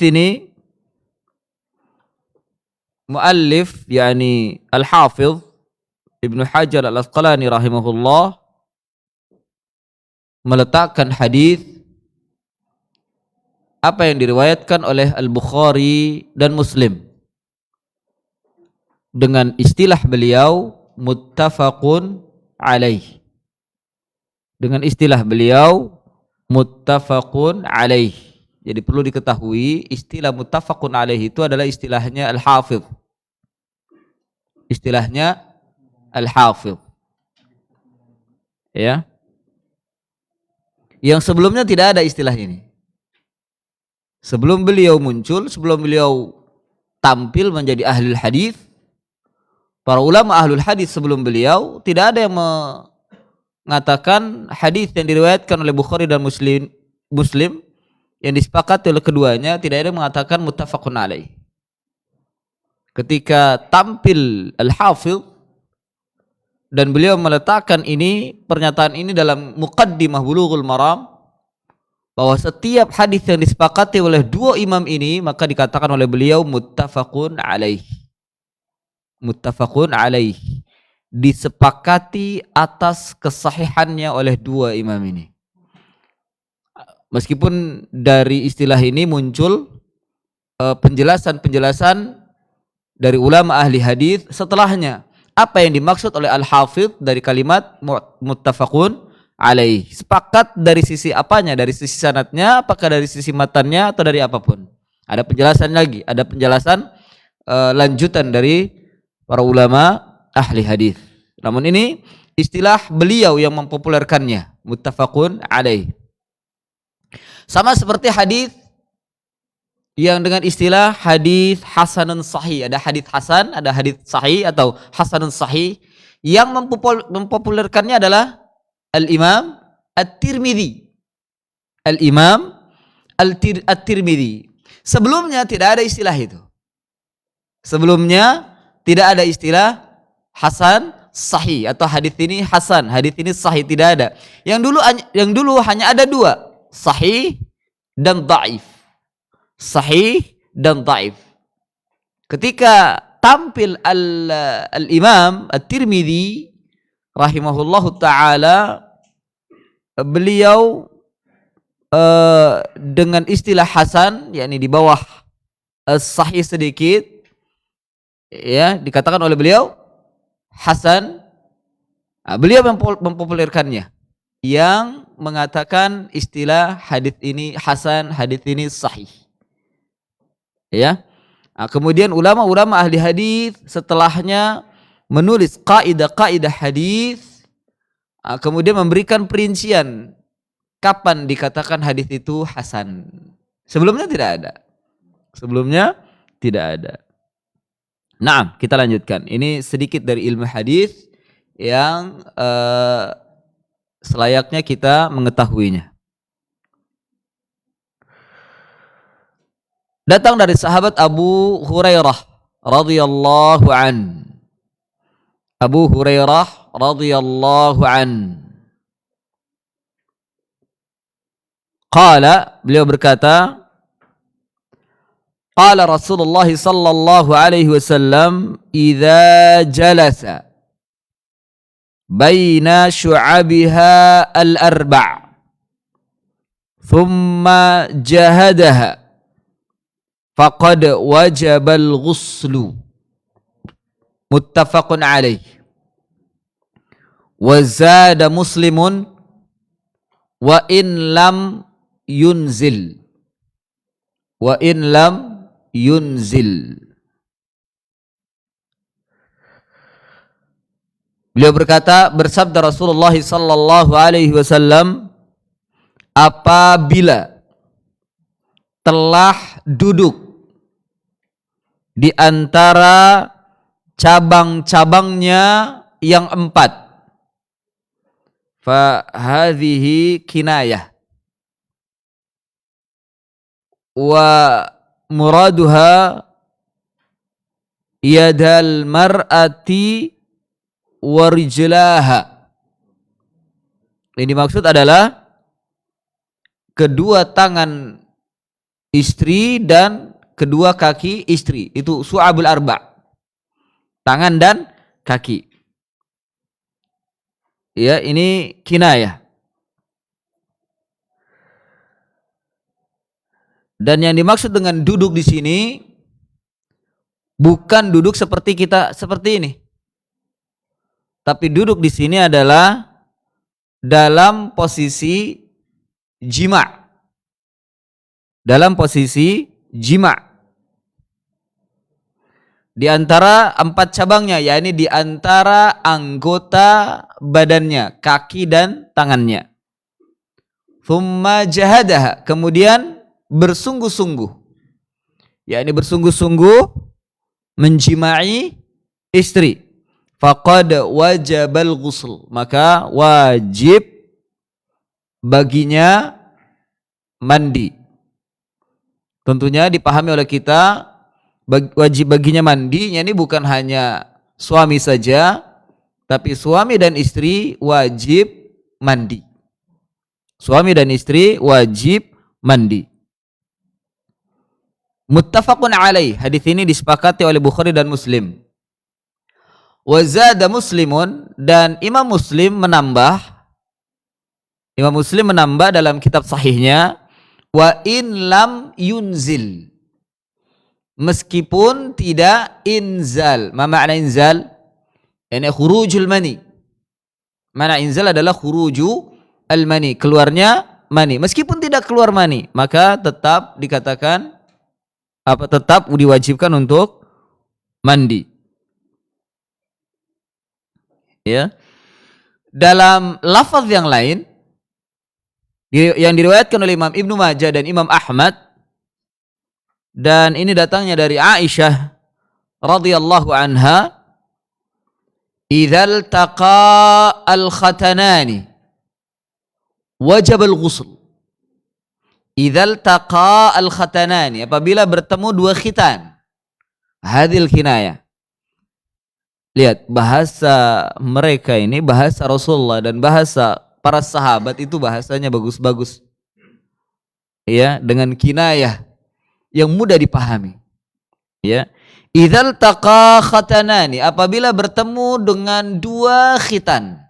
ini muallif yakni Al-Hafidh Ibnu Hajar Al-Asqalani rahimahullah meletakkan hadis apa yang diriwayatkan oleh Al-Bukhari dan Muslim dengan istilah beliau muttafaqun alaih. Dengan istilah beliau muttafaqun alaih. Jadi perlu diketahui istilah muttafaqun alaih itu adalah istilahnya Al-Hafidh. Istilahnya Al-Hafidh. Ya. Yang sebelumnya tidak ada istilah ini. Sebelum beliau muncul, sebelum beliau tampil menjadi ahlul hadis, para ulama ahlul hadis sebelum beliau tidak ada yang mengatakan hadis yang diriwayatkan oleh Bukhari dan Muslim yang disepakati oleh keduanya, tidak ada yang mengatakan muttafaqun alaih. Ketika tampil Al-Hafidh dan beliau meletakkan pernyataan ini dalam Muqaddimah Bulughul Maram, bahwa setiap hadis yang disepakati oleh dua imam ini maka dikatakan oleh beliau muttafaqun alaih. Muttafaqun alaih, disepakati atas kesahihannya oleh dua imam ini. Meskipun dari istilah ini muncul penjelasan-penjelasan dari ulama ahli hadis setelahnya. Apa yang dimaksud oleh Al-Hafidh dari kalimat muttafaqun alaih? Sepakat dari sisi apanya? Dari sisi sanadnya, apakah dari sisi matannya, atau dari apapun? Ada penjelasan lagi, ada penjelasan lanjutan dari para ulama ahli hadis. Namun ini istilah beliau yang mempopulerkannya, muttafaqun alaih. Sama seperti hadis yang dengan istilah hadis hasanun sahih. Ada hadis hasan, ada hadis sahih atau hasanun sahih. Yang mempopulerkannya adalah Al-Imam At-Tirmidzi. Al-Imam At-Tirmidzi. Sebelumnya tidak ada istilah itu. Sebelumnya tidak ada istilah hasan sahih atau hadis ini hasan, hadis ini sahih, tidak ada. Yang dulu hanya ada dua, sahih dan dhaif. Sahih dan dhaif. Ketika tampil Al-Imam At-Tirmidzi rahimahullahu ta'ala, beliau dengan istilah hasan, yakni di bawah sahih sedikit, ya, dikatakan oleh beliau hasan. Beliau mempopulerkannya, yang mengatakan istilah hadis ini hasan, hadis ini sahih, ya. Kemudian ulama-ulama ahli hadis setelahnya menulis kaidah-kaidah hadis, kemudian memberikan perincian kapan dikatakan hadis itu hasan. Sebelumnya tidak ada. Sebelumnya tidak ada. Nah, kita lanjutkan. Ini sedikit dari ilmu hadis yang selayaknya kita mengetahuinya. Datang dari sahabat Abu Hurairah radhiyallahu an. Abu Hurairah radhiyallahu an. Qala, beliau berkata, qala Rasulullah sallallahu alaihi wasallam, idza jalasa baina syu'abiha al-arba' thumma jahadaha faqad wajabal ghuslu. Muttafaqun alaih. Wa zada Muslimun wa in lam yunzil. Wa in lam yunzil. Beliau berkata, bersabda Rasulullah sallallahu alaihi wasallam, apabila telah duduk di antara cabang-cabangnya yang 4, fa hadhihi kinayah wa muraduha yadal mar'ati wa rijlaha. Ini maksud adalah kedua tangan istri dan kedua kaki istri. Itu su'abul arba'. Tangan dan kaki. Ya, ini kinayah. Dan yang dimaksud dengan duduk di sini bukan duduk seperti kita seperti ini. Tapi duduk di sini adalah dalam posisi jima'. Dalam posisi jima'. Di antara 4 cabangnya, yakni di antara anggota badannya, kaki dan tangannya. Thumma jahadaha, kemudian bersungguh-sungguh. Yakni bersungguh-sungguh menjimai istri. Faqad wajabal ghusl, maka wajib baginya mandi. Tentunya dipahami oleh kita, wajib baginya mandi, ini bukan hanya suami saja, tapi suami dan istri wajib mandi. Suami dan istri wajib mandi. Muttafaqun alaih, hadis ini disepakati oleh Bukhari dan Muslim. Wa zada Muslimun, dan Imam Muslim menambah dalam kitab sahihnya, wa in lam yunzil, meskipun tidak inzal. Ma makna inzal? Ini khurujul mani. Mana inzal adalah khuruju al-mani, keluarnya mani. Meskipun tidak keluar mani, maka tetap dikatakan tetap diwajibkan untuk mandi. Ya. Dalam lafaz yang lain yang diriwayatkan oleh Imam Ibnu Majah dan Imam Ahmad, dan ini datangnya dari Aisyah radhiyallahu anha, idzal taqa al-khatanani wajib al-ghusl. Idzal taqa al-khatanani, apabila bertemu dua khitan. Hadil kinayah. Lihat, bahasa mereka ini, bahasa Rasulullah dan bahasa para sahabat itu bahasanya bagus-bagus. Ya, dengan kinayah yang mudah dipahami. Ya. Idzal taqa khatanani, apabila bertemu dengan dua khitan.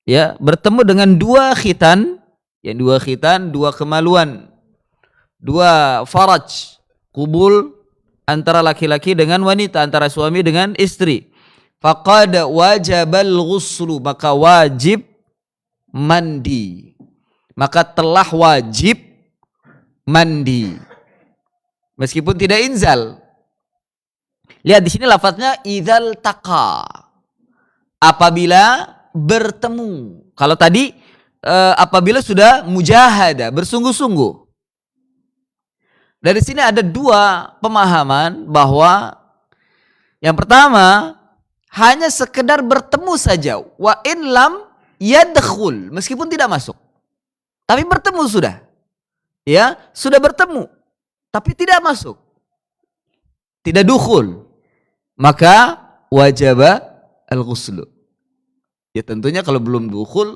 Ya, bertemu dengan dua khitan, yang dua khitan, dua kemaluan, dua faraj, kubul antara laki-laki dengan wanita, antara suami dengan istri. Faqad wajabal ghuslu, maka wajib mandi. Maka telah wajib mandi. Meskipun tidak inzal. Lihat di sini lafaznya idzal taqa. Apabila bertemu. Kalau tadi apabila sudah mujahada, bersungguh-sungguh. Dari sini ada dua pemahaman, bahwa yang pertama hanya sekedar bertemu saja, wa in lam yadkhul, meskipun tidak masuk, tapi bertemu sudah, ya sudah bertemu, tapi tidak masuk, tidak dukhul, maka wajib al-ghuslu. Ya tentunya kalau belum dukhul,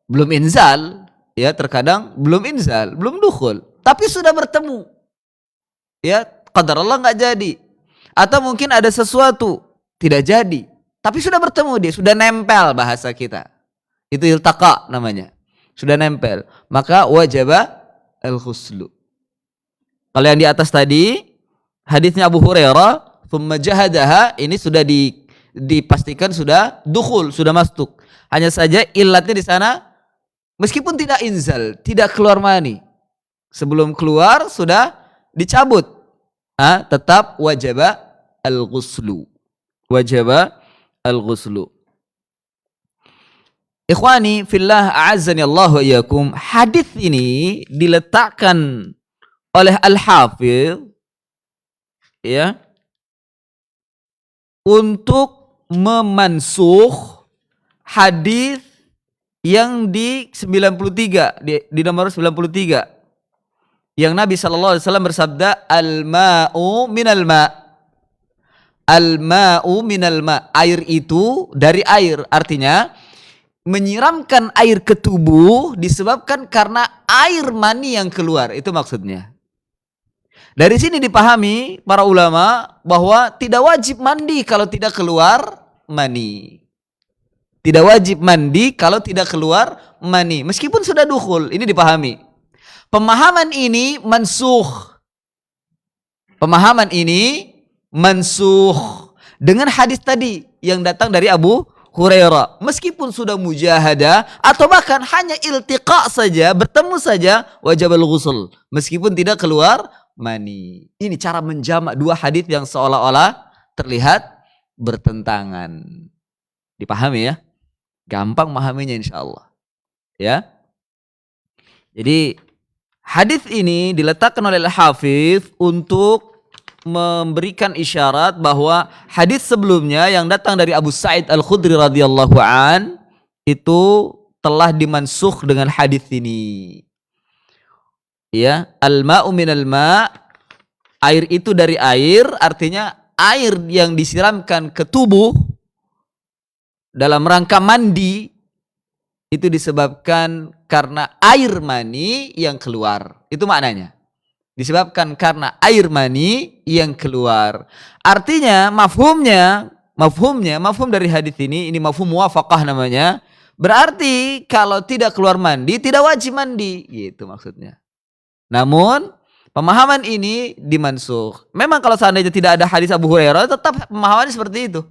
belum inzal. Ya, terkadang belum inzal, belum dukhul, tapi sudah bertemu. Ya, qadar Allah nggak jadi. Atau mungkin ada sesuatu tidak jadi, tapi sudah bertemu dia, sudah nempel bahasa kita. Itu iltaqa namanya. Sudah nempel, maka wajib al-ghuslu. Kalau yang di atas tadi, hadisnya Abu Hurairah, thumma jahadaha, ini sudah dipastikan sudah dukhul, sudah masuk. Hanya saja illatnya di sana, meskipun tidak inzal, tidak keluar mani, sebelum keluar sudah dicabut, tetap wajib al-ghuslu. Wajib al-ghuslu. Ikhwani fillah, a'azzani Allah wa iyyakum. Hadis ini diletakkan oleh Al-Hafidz, ya, untuk memansukh hadis yang di 93, di nomor 93, yang Nabi SAW bersabda, al-ma'u minal ma', al-ma'u minal ma', air itu dari air. Artinya menyiramkan air ke tubuh disebabkan karena air mani yang keluar. Itu maksudnya. Dari sini dipahami para ulama bahwa tidak wajib mandi kalau tidak keluar mani. Tidak wajib mandi kalau tidak keluar mani. Meskipun sudah dukhul. Ini dipahami. Pemahaman ini mansuh. Pemahaman ini mansuh dengan hadis tadi yang datang dari Abu Hurairah. Meskipun sudah mujahadah atau bahkan hanya iltiqa saja, bertemu saja, wajibul ghusl. Meskipun tidak keluar mani. Ini cara menjamak dua hadis yang seolah-olah terlihat bertentangan. Dipahami ya? Gampang memahaminya insyaallah. Ya. Jadi hadis ini diletakkan oleh Al-Hafidz untuk memberikan isyarat bahwa hadis sebelumnya yang datang dari Abu Sa'id Al-Khudri radhiyallahu an itu telah dimansukh dengan hadis ini. Ya, al-ma'u minal ma', air itu dari air, artinya air yang disiramkan ke tubuh dalam rangka mandi itu disebabkan karena air mani yang keluar. Itu maknanya. Disebabkan karena air mani yang keluar. Artinya mafhum dari hadis ini mafhum muwafaqah namanya. Berarti kalau tidak keluar mandi tidak wajib mandi, gitu maksudnya. Namun pemahaman ini dimansukh. Memang kalau seandainya tidak ada hadis Abu Hurairah tetap pemahamannya seperti itu.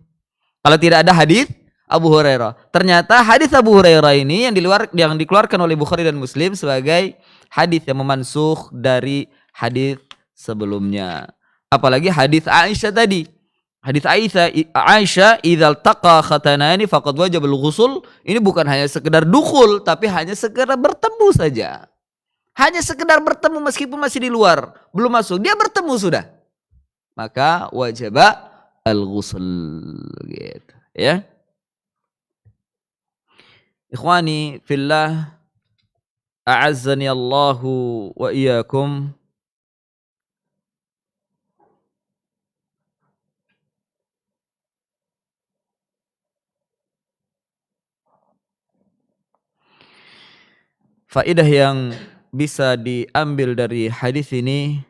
Kalau tidak ada hadis Abu Hurairah. Ternyata hadis Abu Hurairah ini yang dikeluarkan oleh Bukhari dan Muslim sebagai hadis yang memansukh dari hadis sebelumnya. Apalagi hadis Aisyah tadi. Hadis Aisyah idzal taqa khatanani faqad wajibul ghusl. Ini bukan hanya sekedar dukhul tapi hanya sekedar bertemu saja. Hanya sekedar bertemu meskipun masih di luar, belum masuk. Dia bertemu sudah. Maka wajib al-ghusl gitu, ya. Ikhwani fillah, a'azzani Allahu wa iyyakum. Faedah yang bisa diambil dari hadis ini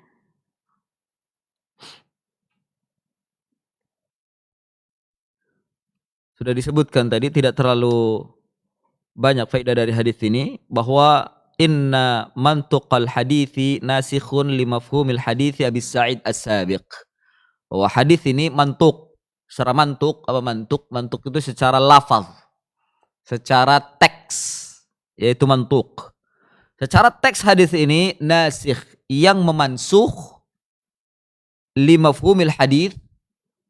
sudah disebutkan tadi, tidak terlalu banyak faedah dari hadis ini, bahwa inna mantuqal hadithi nasikhun li mafhumil hadithi Abi Sa'id As-Sabiq. Bahwa hadis ini mantuk, secara mantuk, apa mantuk? Mantuk itu secara lafaz, secara teks, yaitu mantuk. Secara teks hadis ini nasikh, yang memansuh li mafhumil hadis,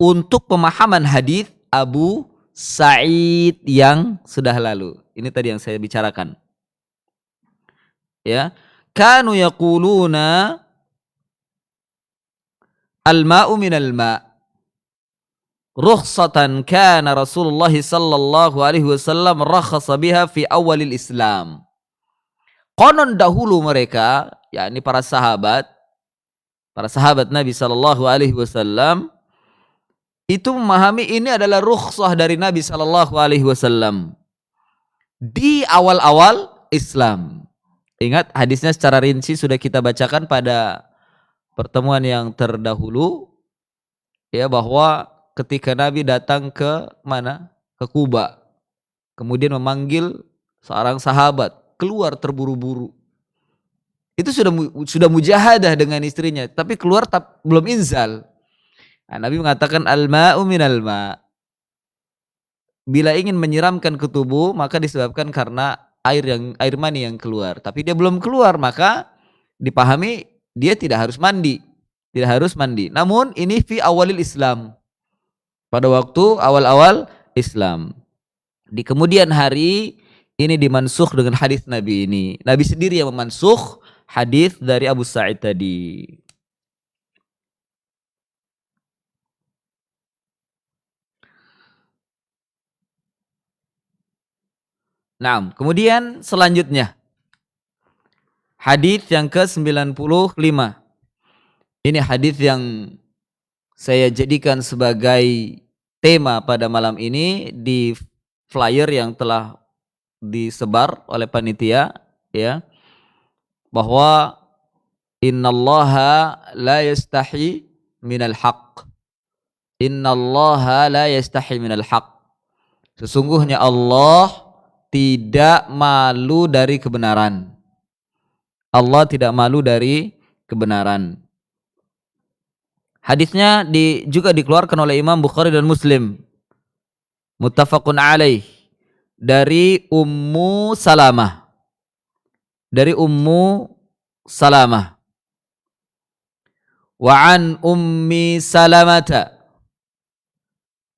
untuk pemahaman hadis Abu Sa'id yang sudah lalu. Ini tadi yang saya bicarakan. Ya, kanu yaquluna al-ma'u minal ma'. Rukhsatan kana Rasulullah sallallahu alaihi wasallam rakhasa biha fi awalil Islam. Konon dahulu mereka, yakni para sahabat Nabi sallallahu alaihi wasallam itu memahami ini adalah rukhsah dari Nabi sallallahu alaihi wasallam di awal-awal Islam. Ingat hadisnya secara rinci sudah kita bacakan pada pertemuan yang terdahulu, ya, bahwa ketika Nabi datang ke mana? Ke Kuba. Kemudian memanggil seorang sahabat, keluar terburu-buru. Itu sudah mujahadah dengan istrinya, tapi keluar belum inzal. Nah, Nabi mengatakan al-ma'u minal ma'. Bila ingin menyiramkan ke tubuh maka disebabkan karena air mani yang keluar. Tapi dia belum keluar, maka dipahami dia tidak harus mandi. Tidak harus mandi. Namun ini fi awalil Islam. Pada waktu awal-awal Islam. Di kemudian hari ini dimansukh dengan hadis Nabi ini. Nabi sendiri yang memansukh hadis dari Abu Sa'id tadi. Nah, kemudian selanjutnya hadis yang ke-95. Ini hadis yang saya jadikan sebagai tema pada malam ini di flyer yang telah disebar oleh panitia, ya, bahwa innallaha la yastahi minal haqq. Innallaha la yastahi minal haqq. Sesungguhnya Allah tidak malu dari kebenaran. Allah tidak malu dari kebenaran. Hadisnya juga dikeluarkan oleh Imam Bukhari dan Muslim. Muttafaqun alaih. Dari Ummu Salamah. Dari Ummu Salamah. Wa an Ummi Salamata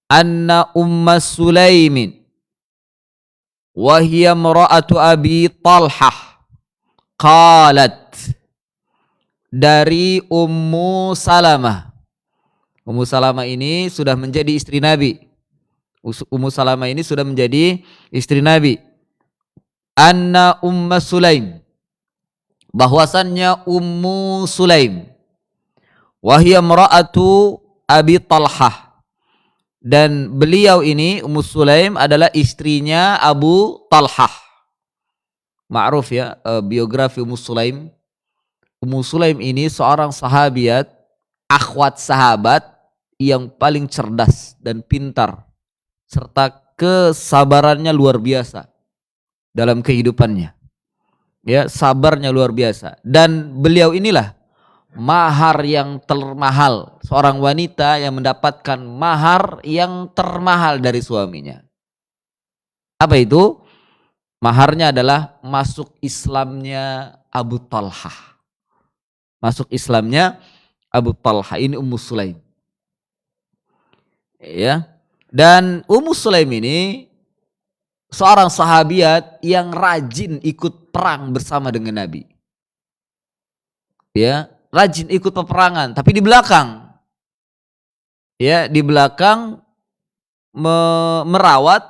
anna Umma Sulaimin wa hiya imra'atu Abi Talhah qalat. Dari Ummu Salamah. Ummu Salamah ini sudah menjadi istri Nabi. Ummu Salamah ini sudah menjadi istri Nabi. Anna Umma Sulaim, bahwasannya Ummu Sulaim, wahia imra'atu Abi Talhah, dan beliau ini Ummu Sulaim adalah istrinya Abu Talhah. Ma'ruf ya, biografi Ummu Sulaim. Ummu Sulaim ini seorang sahabiat, akhwat sahabat yang paling cerdas dan pintar, serta kesabarannya luar biasa dalam kehidupannya. Ya, sabarnya luar biasa. Dan beliau inilah mahar yang termahal, seorang wanita yang mendapatkan mahar yang termahal dari suaminya. Apa itu? Maharnya adalah masuk Islamnya Abu Talhah. Masuk Islamnya Abu Talhah. Ini Ummu Sulaim. Ya. Dan Ummu Sulaim ini seorang sahabiat yang rajin ikut perang bersama dengan Nabi. Ya, rajin ikut peperangan, tapi di belakang. Ya, di belakang merawat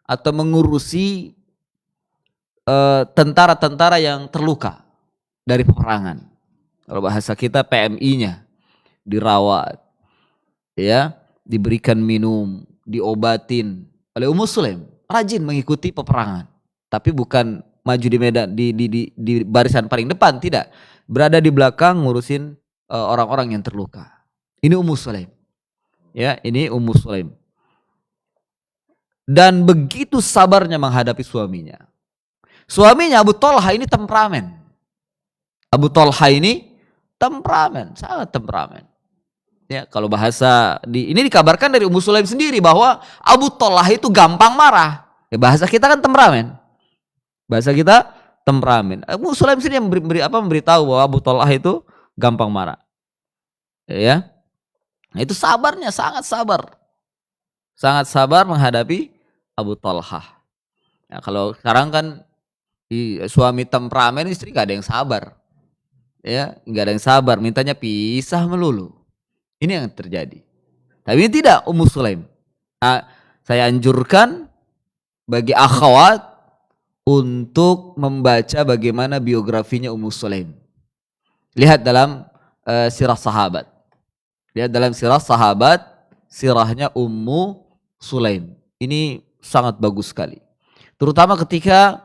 atau mengurusi tentara-tentara yang terluka dari peperangan. Kalau bahasa kita PMI-nya dirawat, ya, diberikan minum, diobatin oleh Ummu Sulaim. Rajin mengikuti peperangan, tapi bukan maju di medan di barisan paling depan, tidak. Berada di belakang ngurusin orang-orang yang terluka. Ini Ummu Sulaim. Ya, ini Ummu Sulaim. Dan begitu sabarnya menghadapi suaminya. Suaminya Abu Talha ini temperamen. Abu Talha ini temperamen, sangat temperamen. Ya, kalau bahasa ini dikabarkan dari Ummu Sulaim sendiri bahwa Abu Talha itu gampang marah. Ya, bahasa kita kan temperamen. Bahasa kita temperamen. Ummu Sulaim sendiri yang memberitahu bahwa Abu Talha itu gampang marah. Ya. Nah, itu sabarnya, sangat sabar. Sangat sabar menghadapi Abu Talha. Ya, kalau sekarang kan suami temperamen, istri gak ada yang sabar. Ya, gak ada yang sabar, mintanya pisah melulu. Ini yang terjadi. Tapi ini tidak Ummu Sulaim. Nah, saya anjurkan bagi akhwat untuk membaca bagaimana biografinya Ummu Sulaim. Lihat dalam sirah sahabat. Lihat dalam sirah sahabat, sirahnya Ummu Sulaim. Ini sangat bagus sekali. Terutama ketika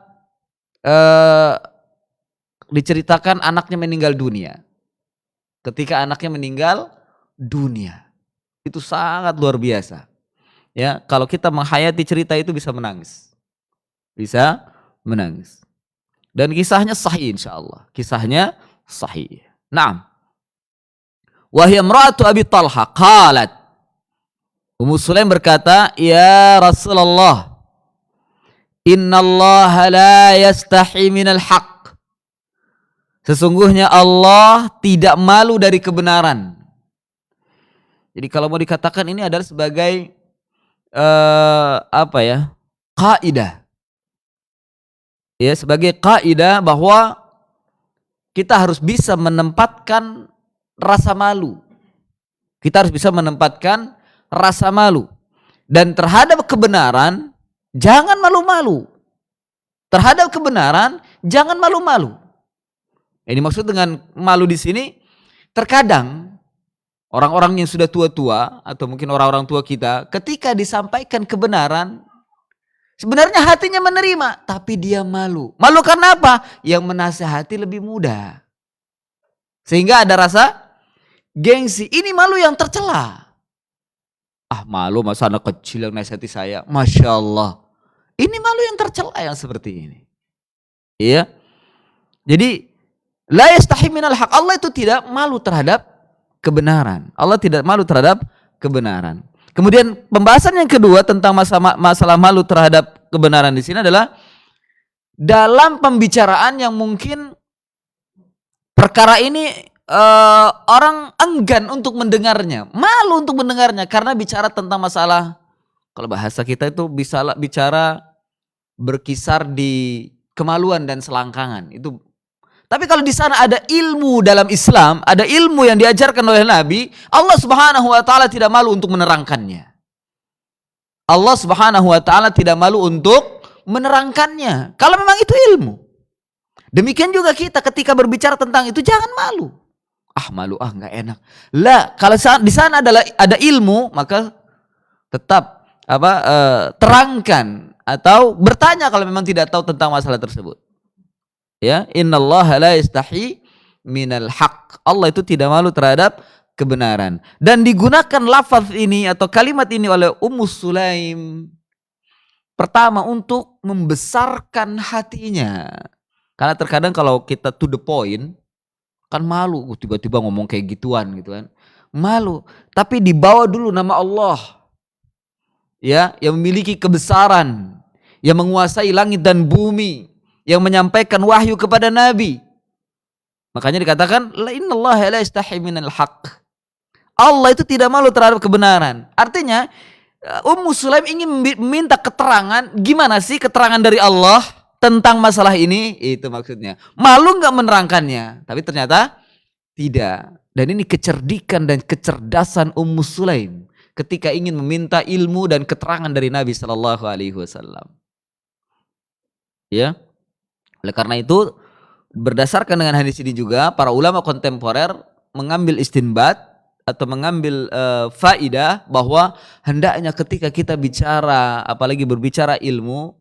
diceritakan anaknya meninggal dunia. Ketika anaknya meninggal dunia, itu sangat luar biasa. Ya, kalau kita menghayati cerita itu bisa menangis. Bisa menangis. Dan kisahnya sahih insyaallah. Kisahnya sahih. Naam. Wa hiya imra'atu Abi Talha qalat. Ummu Sulaim berkata, "Ya Rasulullah, innallaha la yastahi minal haqq." Sesungguhnya Allah tidak malu dari kebenaran. Jadi kalau mau dikatakan ini adalah sebagai kaidah. Ya, sebagai kaidah bahwa kita harus bisa menempatkan rasa malu. Kita harus bisa menempatkan rasa malu. Dan terhadap kebenaran jangan malu-malu. Terhadap kebenaran jangan malu-malu. Ini maksud dengan malu di sini, terkadang orang-orang yang sudah tua-tua atau mungkin orang-orang tua kita ketika disampaikan kebenaran Sebenarnya hatinya menerima, tapi dia malu. Malu karena apa? Yang menasehati lebih muda. Sehingga ada rasa gengsi. Ini malu yang tercela. Ah, malu masa anak kecil yang nasihati saya. Masya Allah. Ini malu yang tercela yang seperti ini. Iya. Jadi la yastahi minal haq. Allah itu tidak malu terhadap kebenaran. Allah tidak malu terhadap kebenaran. Kemudian pembahasan yang kedua tentang masalah malu terhadap kebenaran di sini adalah dalam pembicaraan yang mungkin perkara ini orang enggan untuk mendengarnya, malu untuk mendengarnya karena bicara tentang masalah, kalau bahasa kita itu bisa bicara berkisar di kemaluan dan selangkangan itu. Tapi kalau di sana ada ilmu dalam Islam, ada ilmu yang diajarkan oleh Nabi, Allah Subhanahu wa taala tidak malu untuk menerangkannya. Allah Subhanahu wa taala tidak malu untuk menerangkannya. Kalau memang itu ilmu. Demikian juga kita ketika berbicara tentang itu jangan malu. Ah, malu, ah nggak enak. Lah, kalau di sana ada ilmu, maka tetap terangkan atau bertanya kalau memang tidak tahu tentang masalah tersebut. Ya, innallaha la yastahi minal haq. Allah itu tidak malu terhadap kebenaran. Dan digunakan lafaz ini atau kalimat ini oleh Ummu Sulaim pertama untuk membesarkan hatinya. Karena terkadang kalau kita to the point kan malu, tiba-tiba ngomong kayak gituan gitu kan. Malu, tapi dibawa dulu nama Allah. Ya, yang memiliki kebesaran, yang menguasai langit dan bumi, yang menyampaikan wahyu kepada Nabi. Makanya dikatakan la innallaha la yastahi minal haq. Allah itu tidak malu terhadap kebenaran. Artinya Ummu Sulaim ingin meminta keterangan, gimana sih keterangan dari Allah tentang masalah ini? Itu maksudnya. Malu nggak menerangkannya, tapi ternyata tidak. Dan ini kecerdikan dan kecerdasan Ummu Sulaim ketika ingin meminta ilmu dan keterangan dari Nabi Shallallahu Alaihi Wasallam. Ya. Oleh karena itu, berdasarkan dengan hadis ini juga para ulama kontemporer mengambil istinbat atau mengambil faidah bahwa hendaknya ketika kita bicara, apalagi berbicara ilmu,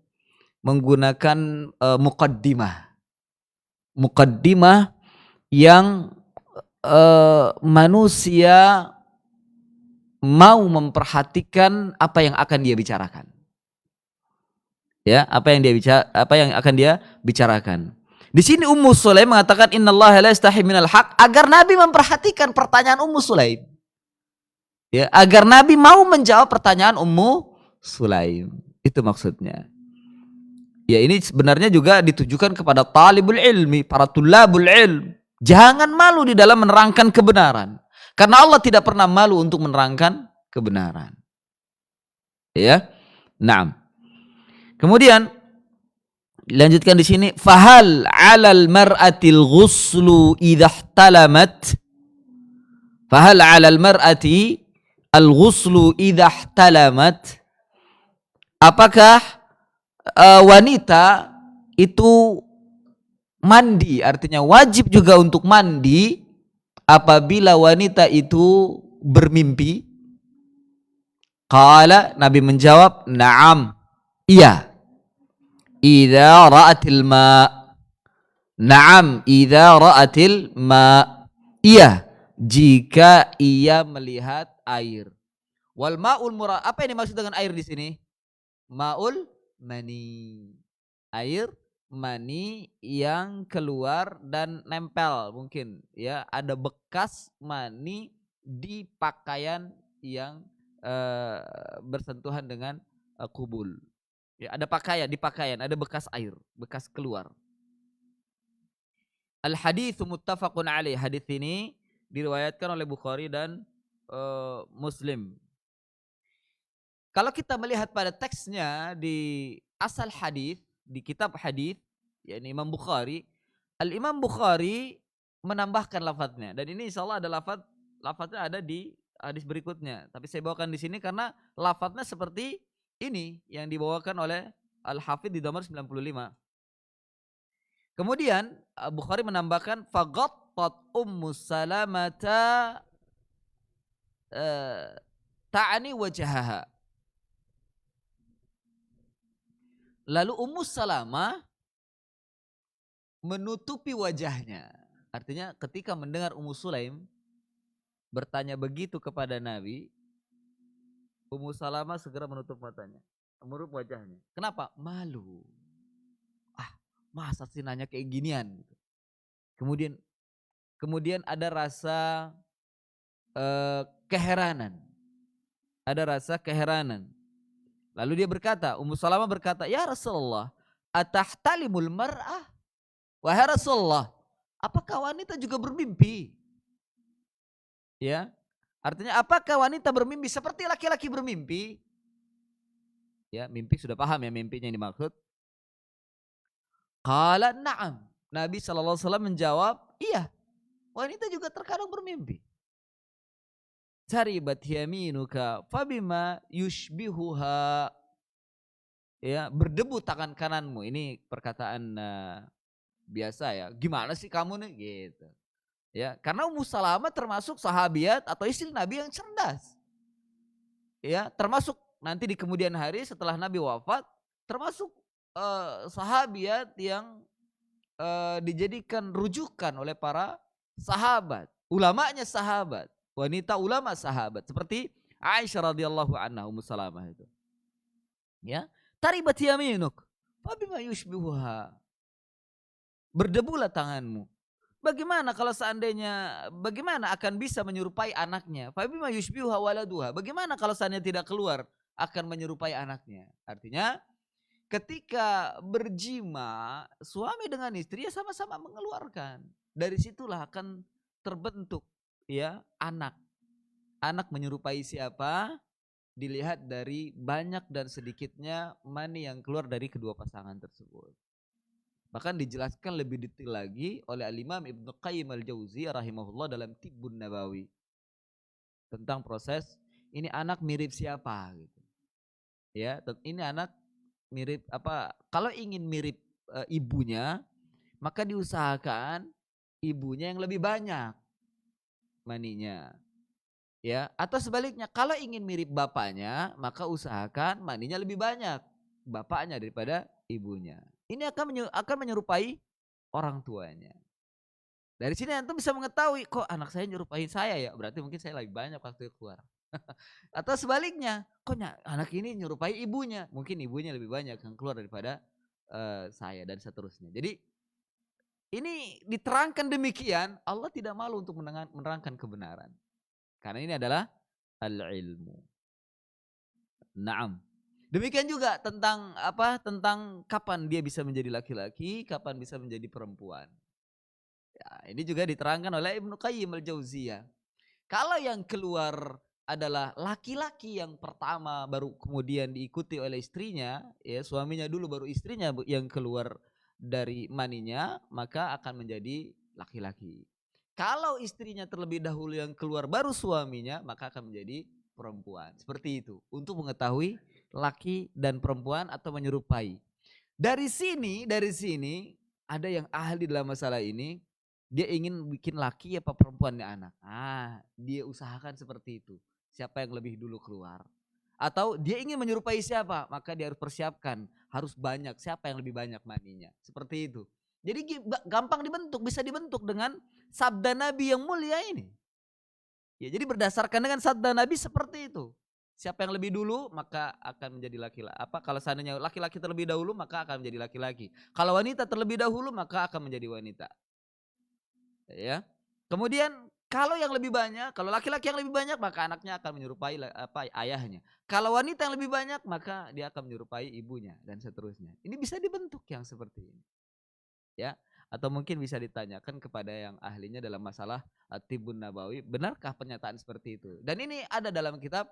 menggunakan muqaddimah yang manusia mau memperhatikan apa yang akan dia bicarakan. Ya, apa yang akan dia bicarakan. Di sini Ummu Sulaim mengatakan innallaha la yastahi minal haq agar Nabi memperhatikan pertanyaan Ummu Sulaim. Ya, agar Nabi mau menjawab pertanyaan Ummu Sulaim. Itu maksudnya. Ya, ini sebenarnya juga ditujukan kepada talibul ilmi, para tulabul ilm. Jangan malu di dalam menerangkan kebenaran. Karena Allah tidak pernah malu untuk menerangkan kebenaran. Ya. Naam. Kemudian dilanjutkan di sini, fahal 'alal mar'atil ghuslu idza ihtalamat. Fahal 'alal mar'ati al-ghuslu idza ihtalamat. Apakah wanita itu mandi, artinya wajib juga untuk mandi apabila wanita itu bermimpi? Qala, Nabi menjawab, na'am, iya. Idza ra'atil ma. Na'am, idza ra'atil ma. Iya, jika ia melihat air. Wal ma'ul murad. Apa yang dimaksud dengan air di sini? Ma'ul mani. Air mani yang keluar dan nempel mungkin ya, ada bekas mani di pakaian yang bersentuhan dengan kubul. Ya, ada di pakaian ada bekas air, bekas keluar. Al hadits muttafaqun alaih. Hadis ini diriwayatkan oleh Bukhari dan Muslim. Kalau kita melihat pada teksnya di asal hadis, di kitab hadis, yakni Imam Bukhari, Al Imam Bukhari menambahkan lafadznya, dan ini insyaallah ada lafadznya ada di hadis berikutnya. Tapi saya bawakan di sini karena lafadznya seperti ini yang dibawakan oleh Al-Hafidh di nomor 95. Kemudian Bukhari menambahkan faghattat Ummu Salamata ta'ani wajhaha. Lalu Ummu Salamah menutupi wajahnya. Artinya ketika mendengar Ummu Sulaim bertanya begitu kepada Nabi, Ummu Salamah segera menutup matanya, menutup wajahnya. Kenapa? Malu. Masa sih nanya kayak ginian? Kemudian ada rasa keheranan. Ada rasa keheranan. Lalu dia berkata, Ummu Salamah berkata, "Ya Rasulullah, atahtalimul mar'ah?" Wahai Rasulullah, apakah wanita juga bermimpi? Ya. Artinya apakah wanita bermimpi seperti laki-laki bermimpi? Ya, mimpi sudah paham ya mimpinya yang dimaksud. Qala na'am. Nabi SAW menjawab, iya. Wanita juga terkadang bermimpi. Taribat yaminuka fabima yushbihuha. Ya, berdebu tangan kananmu. Ini perkataan biasa ya. Gimana sih kamu nih gitu. Ya, karena Ummu Salamah termasuk sahabiat atau istri Nabi yang cerdas. Ya, termasuk nanti di kemudian hari setelah Nabi wafat, termasuk sahabiat yang dijadikan rujukan oleh para sahabat, ulamanya sahabat, wanita ulama sahabat seperti Aisyah radhiyallahu anha, Ummu Salamah itu. Ya, taribat yaminuk, fabima yushbihuha. Berdebulah tanganmu. Bagaimana kalau seandainya, bagaimana akan bisa menyerupai anaknya? Fabima yushbihuha waladuha. Bagaimana kalau seandainya tidak keluar akan menyerupai anaknya? Artinya ketika berjima suami dengan istri ya sama-sama mengeluarkan. Dari situlah akan terbentuk ya anak. Anak menyerupai siapa? Dilihat dari banyak dan sedikitnya mani yang keluar dari kedua pasangan tersebut. Bahkan dijelaskan lebih detail lagi oleh Al-Imam Ibnu Qayyim Al-Jauziyah rahimahullah dalam Tibbun Nabawi. Tentang proses ini anak mirip siapa gitu. Ya, ini anak mirip apa? Kalau ingin mirip ibunya, maka diusahakan ibunya yang lebih banyak maninya. Ya, atau sebaliknya kalau ingin mirip bapaknya, maka usahakan maninya lebih banyak bapaknya daripada ibunya. Ini akan menyerupai orang tuanya. Dari sini antum bisa mengetahui kok anak saya menyerupai saya ya, berarti mungkin saya lebih banyak waktu keluar. Atau sebaliknya, kok anak ini menyerupai ibunya, mungkin ibunya lebih banyak yang keluar daripada saya dan seterusnya. Jadi ini diterangkan demikian, Allah tidak malu untuk menerangkan kebenaran. Karena ini adalah al-ilmu. Naam. Demikian juga tentang apa? Tentang kapan dia bisa menjadi laki-laki, kapan bisa menjadi perempuan. Ya, ini juga diterangkan oleh Ibnu Qayyim Al-Jauziyah. Kalau yang keluar adalah laki-laki yang pertama baru kemudian diikuti oleh istrinya, ya suaminya dulu baru istrinya yang keluar dari maninya, maka akan menjadi laki-laki. Kalau istrinya terlebih dahulu yang keluar baru suaminya, maka akan menjadi perempuan. Seperti itu. Untuk mengetahui laki dan perempuan atau menyerupai. Dari sini ada yang ahli dalam masalah ini. Dia ingin bikin laki apa perempuannya anak. Dia usahakan seperti itu. Siapa yang lebih dulu keluar. Atau dia ingin menyerupai siapa, maka dia harus persiapkan. Harus banyak, siapa yang lebih banyak maninya. Seperti itu. Jadi gampang dibentuk, bisa dibentuk dengan sabda Nabi yang mulia ini. Ya, jadi berdasarkan dengan sabda Nabi seperti itu. Siapa yang lebih dulu maka akan menjadi laki-laki. Kalau seandainya laki-laki terlebih dahulu maka akan menjadi laki-laki. Kalau wanita terlebih dahulu maka akan menjadi wanita. Ya. Kemudian kalau yang lebih banyak, kalau laki-laki yang lebih banyak maka anaknya akan menyerupai ayahnya. Kalau wanita yang lebih banyak maka dia akan menyerupai ibunya dan seterusnya. Ini bisa dibentuk yang seperti ini. Ya, atau mungkin bisa ditanyakan kepada yang ahlinya dalam masalah Tibbun Nabawi, benarkah pernyataan seperti itu? Dan ini ada dalam kitab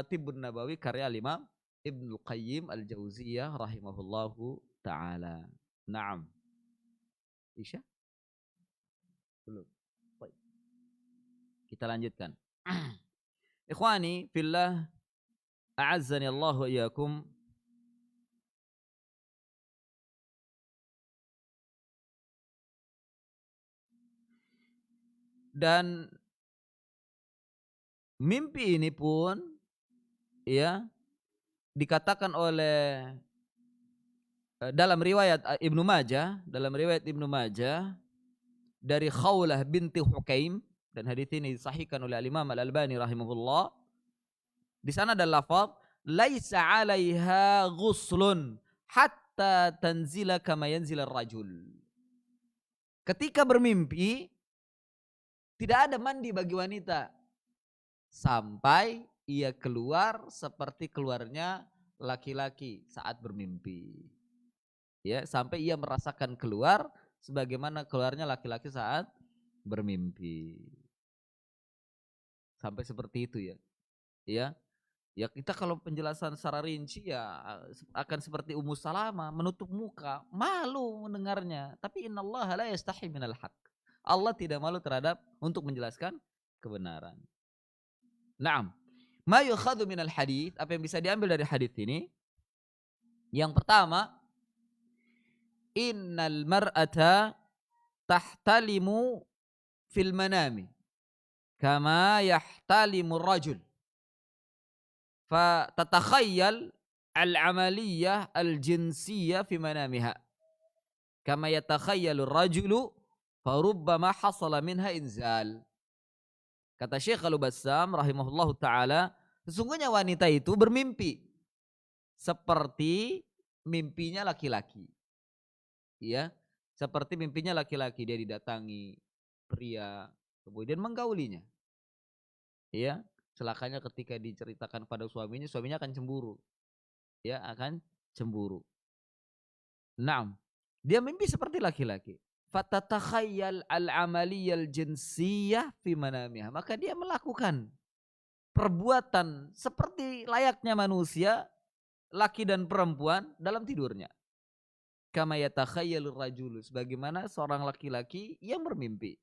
Tibbun Nabawi karya Imam Ibnu Qayyim Al-Jauziyah rahimahullahu taala. Naam. Isya? Belum. Baik. Kita lanjutkan. Ikhwani fillah, a'azzani Allah wa iyyakum. Dan mimpi ini pun ya dikatakan oleh dalam riwayat Ibnu Majah dari Khawlah binti Hukaim, dan hadits ini disahihkan oleh Imam Al-Albani rahimahullah. Di sana ada lafaz laisa 'alaiha ghuslun hatta tanzila kama yanzil ar-rajul. Ketika bermimpi tidak ada mandi bagi wanita sampai ia keluar seperti keluarnya laki-laki saat bermimpi. Ya, sampai ia merasakan keluar sebagaimana keluarnya laki-laki saat bermimpi. Sampai seperti itu ya. Ya. Ya kita kalau penjelasan secara rinci ya akan seperti Ummu Salamah menutup muka, malu mendengarnya. Tapi innallaha la yastahi minal haq. Allah tidak malu terhadap untuk menjelaskan kebenaran. Naam. Ma yukhadhu minal hadits, apa yang bisa diambil dari hadits ini? Yang pertama, innal mar'ata tahtalimu fil manami kama yahtalimu rajul. Fatattakhayyal al-amaliyah al-jinsiyah fi manamiha kama yatakhayyalu rajulu farubbama hasala minha inzal. Kata Syekh Al-Bassam rahimahullahu ta'ala, sesungguhnya wanita itu bermimpi seperti mimpinya laki-laki. Ya, seperti mimpinya laki-laki, dia didatangi pria kemudian menggaulinya. Ya, celakanya ketika diceritakan pada suaminya akan cemburu. Ya, akan cemburu. Naam, dia mimpi seperti laki-laki. Fatatakhayyal al-amaliyal jinsiyah fi manamiha. Maka dia melakukan perbuatan seperti layaknya manusia, laki dan perempuan dalam tidurnya. Kama yatakhayyalur rajulu, sebagaimana seorang laki-laki yang bermimpi.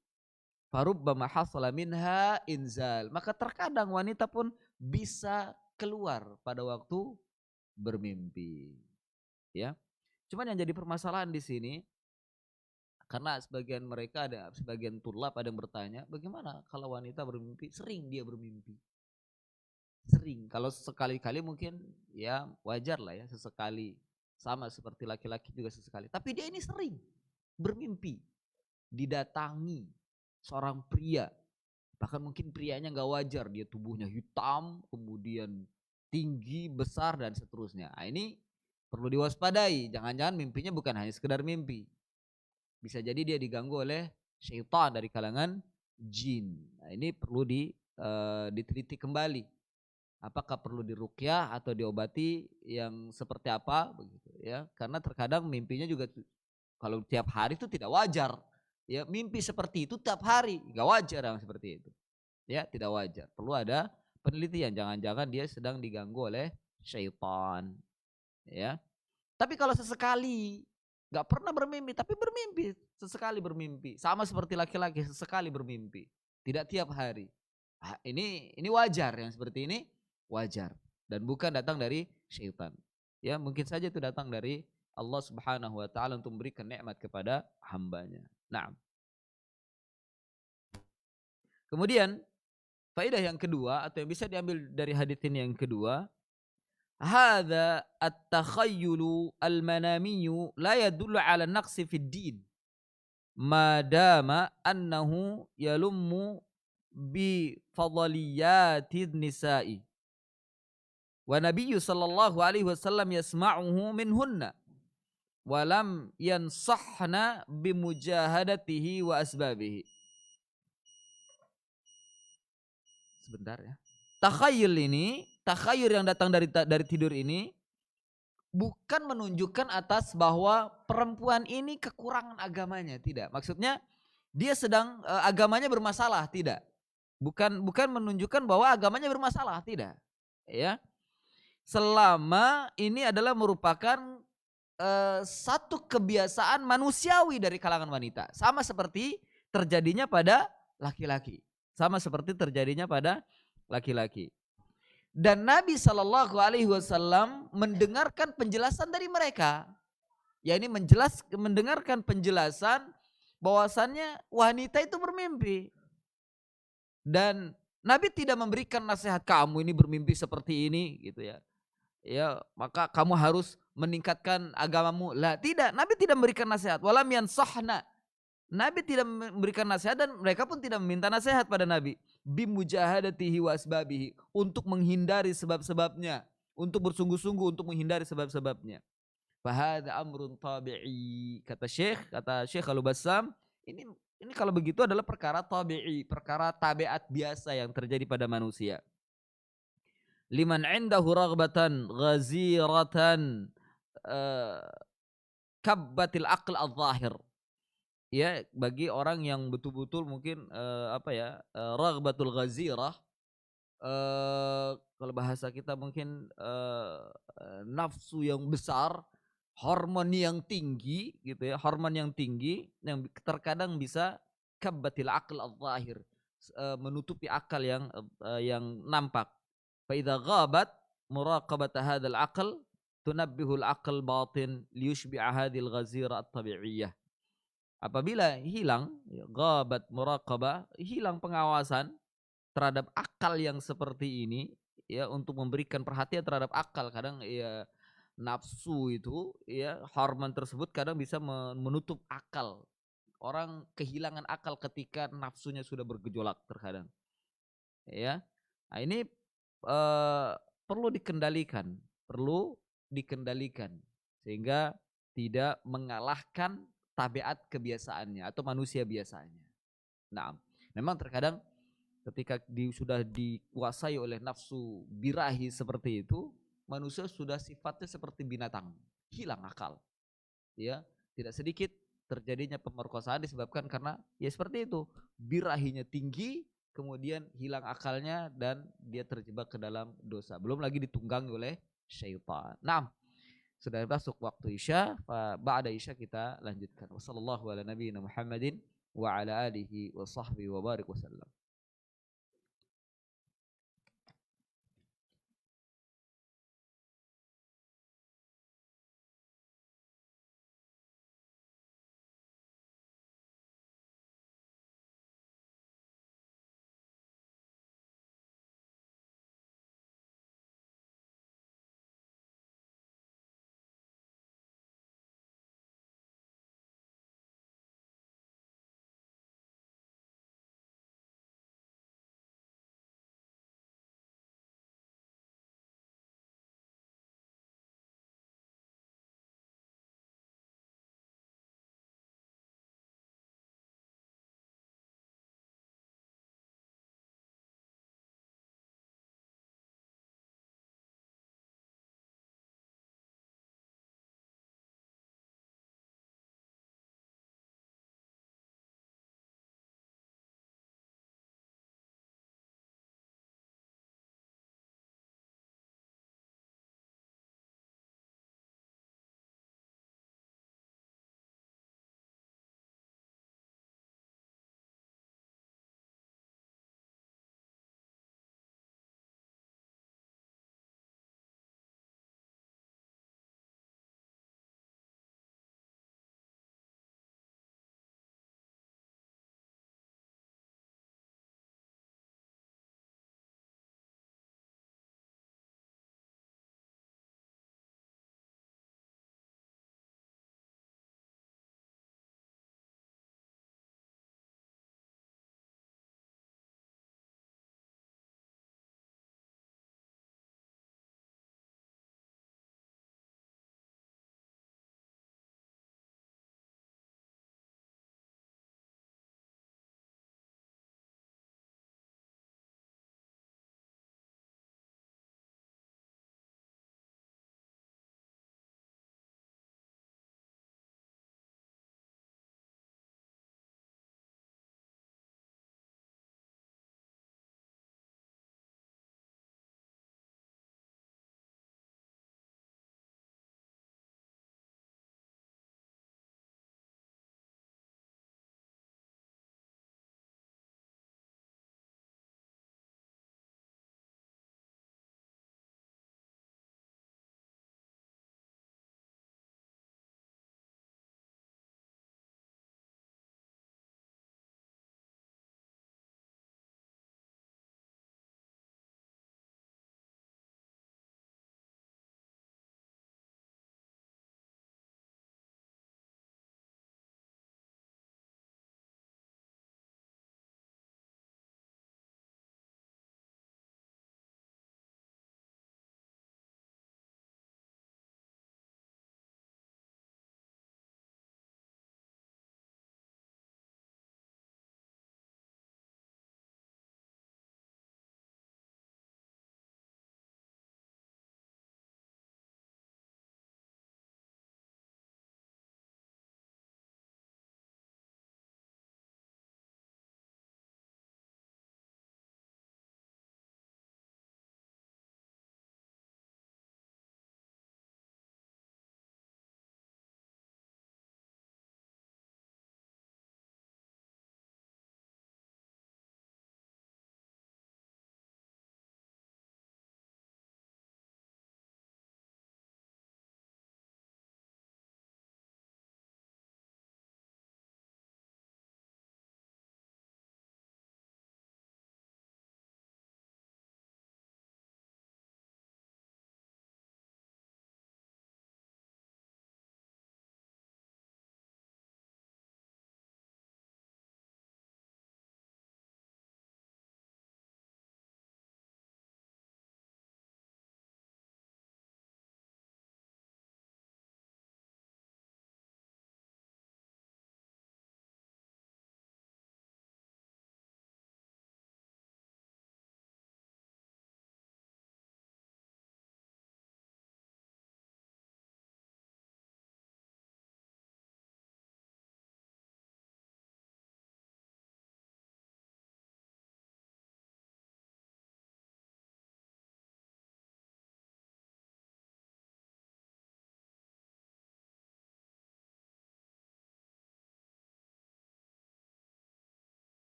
Farubbama hasala minha inzal. Maka terkadang wanita pun bisa keluar pada waktu bermimpi. Ya. Cuman yang jadi permasalahan di sini, karena sebagian mereka sebagian tulab ada yang bertanya, bagaimana kalau wanita bermimpi? Sering dia bermimpi. Sering. Kalau sekali-kali mungkin ya wajar lah ya, sesekali. Sama seperti laki-laki juga sesekali. Tapi dia ini sering bermimpi. Didatangi seorang pria. Bahkan mungkin prianya gak wajar. Dia tubuhnya hitam, kemudian tinggi, besar dan seterusnya. Nah, ini perlu diwaspadai. Jangan-jangan mimpinya bukan hanya sekedar mimpi. Bisa jadi dia diganggu oleh syaitan dari kalangan jin. Nah, ini perlu diteliti kembali. Apakah perlu diruqyah atau diobati yang seperti apa begitu ya? Karena terkadang mimpinya juga kalau tiap hari itu tidak wajar. Ya, mimpi seperti itu tiap hari enggak wajar yang seperti itu. Ya, tidak wajar. Perlu ada penelitian, jangan-jangan dia sedang diganggu oleh syaitan. Ya. Tapi kalau sesekali gak pernah bermimpi, tapi bermimpi, sesekali bermimpi. Sama seperti laki-laki, sesekali bermimpi. Tidak tiap hari. Nah, ini wajar, yang seperti ini wajar. Dan bukan datang dari syaitan. Ya, mungkin saja itu datang dari Allah Subhanahu wa ta'ala untuk memberikan nikmat kepada hambanya. Nah. Kemudian, faedah yang kedua, atau yang bisa diambil dari hadits ini yang kedua, hadza at-takhayyulu al-manamiyyu la yadullu 'ala naqsi fid din ma dama annahu yalummu bi fadliyatin nisa'i wa nabiyyu sallallahu alaihi wasallam yasma'uhu minhunna wa lam yansahna bi mujahadatihi wa asbabihi. Sebentar ya. Takhayyul yang datang dari tidur ini bukan menunjukkan atas bahwa perempuan ini kekurangan agamanya, tidak. Maksudnya dia sedang agamanya bermasalah, tidak. Bukan menunjukkan bahwa agamanya bermasalah, tidak. Ya. Selama ini adalah merupakan satu kebiasaan manusiawi dari kalangan wanita, sama seperti terjadinya pada laki-laki. Sama seperti terjadinya pada laki-laki. Dan Nabi SAW mendengarkan penjelasan dari mereka. Ya, ini mendengarkan penjelasan bahwasannya wanita itu bermimpi. Dan Nabi tidak memberikan nasihat, kamu ini bermimpi seperti ini gitu ya. ya maka kamu harus meningkatkan agamamu. Lah tidak, Nabi tidak memberikan nasihat. Walam yansahna. Nabi tidak memberikan nasihat dan mereka pun tidak meminta nasihat pada Nabi. Bimujahadatihi wa asbabihi, untuk menghindari sebab-sebabnya, untuk bersungguh-sungguh untuk menghindari sebab-sebabnya. Fahadha amrun tabi'i, kata Syekh Al-Bassam, ini kalau begitu adalah perkara tabi'i, perkara tabiat biasa yang terjadi pada manusia. Liman indahu raghbatan ghaziratan kabbatil aql adh-dhahir. Ya, bagi orang yang betul-betul mungkin raghbatul ghazirah, kalau bahasa kita mungkin nafsu yang besar, hormon yang tinggi gitu ya, hormon yang tinggi yang terkadang bisa kabbatil aql adh-dhahir, menutupi akal yang nampak. Fa idza ghabat muraqabat hadzal aql tunabbihul aql batin liyushbi'a hadhil ghazira at-tabi'iyyah. Apabila hilang ya, ghabat muraqabah, hilang pengawasan terhadap akal yang seperti ini, ya, untuk memberikan perhatian terhadap akal, kadang ya nafsu itu ya, hormon tersebut kadang bisa menutup akal. Orang kehilangan akal ketika nafsunya sudah bergejolak terkadang. Ya. Nah, ini eh, perlu dikendalikan sehingga tidak mengalahkan tabiat kebiasaannya atau manusia biasanya. Nah, memang terkadang ketika sudah dikuasai oleh nafsu birahi seperti itu, manusia sudah sifatnya seperti binatang, hilang akal. Ya, tidak sedikit terjadinya pemerkosaan disebabkan karena ya seperti itu, birahinya tinggi, kemudian hilang akalnya dan dia terjebak ke dalam dosa. Belum lagi ditunggangi oleh syaitan. Nah, sudah masuk waktu Isya, ba'da Isya kita lanjutkan. Wassallallahu ala nabiyina Muhammadin wa ala alihi wa sahbihi wa barik wasallam.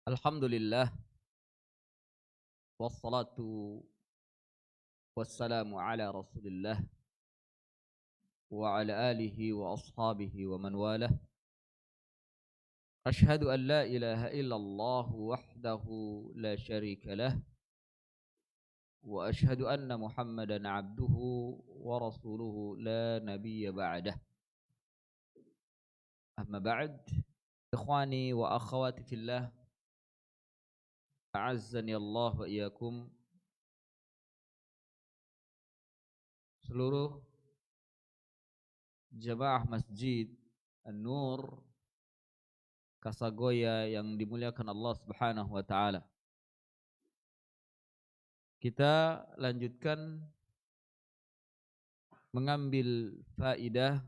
Alhamdulillah wassalatu wassalamu ala Rasulillah wa ala alihi wa ashabihi wa man walah. Asyhadu an la ilaha illallah wahdahu la syarika lah wa asyhadu anna Muhammadan abduhu wa rasuluhu la nabiyya ba'dah. Amma ba'd. Ikhwani wa akhawati fillah, a'azzani Allah wa iyyakum. Seluruh jamaah Masjid An-Nur Kasagoya yang dimuliakan Allah Subhanahu wa taala. Kita lanjutkan mengambil faidah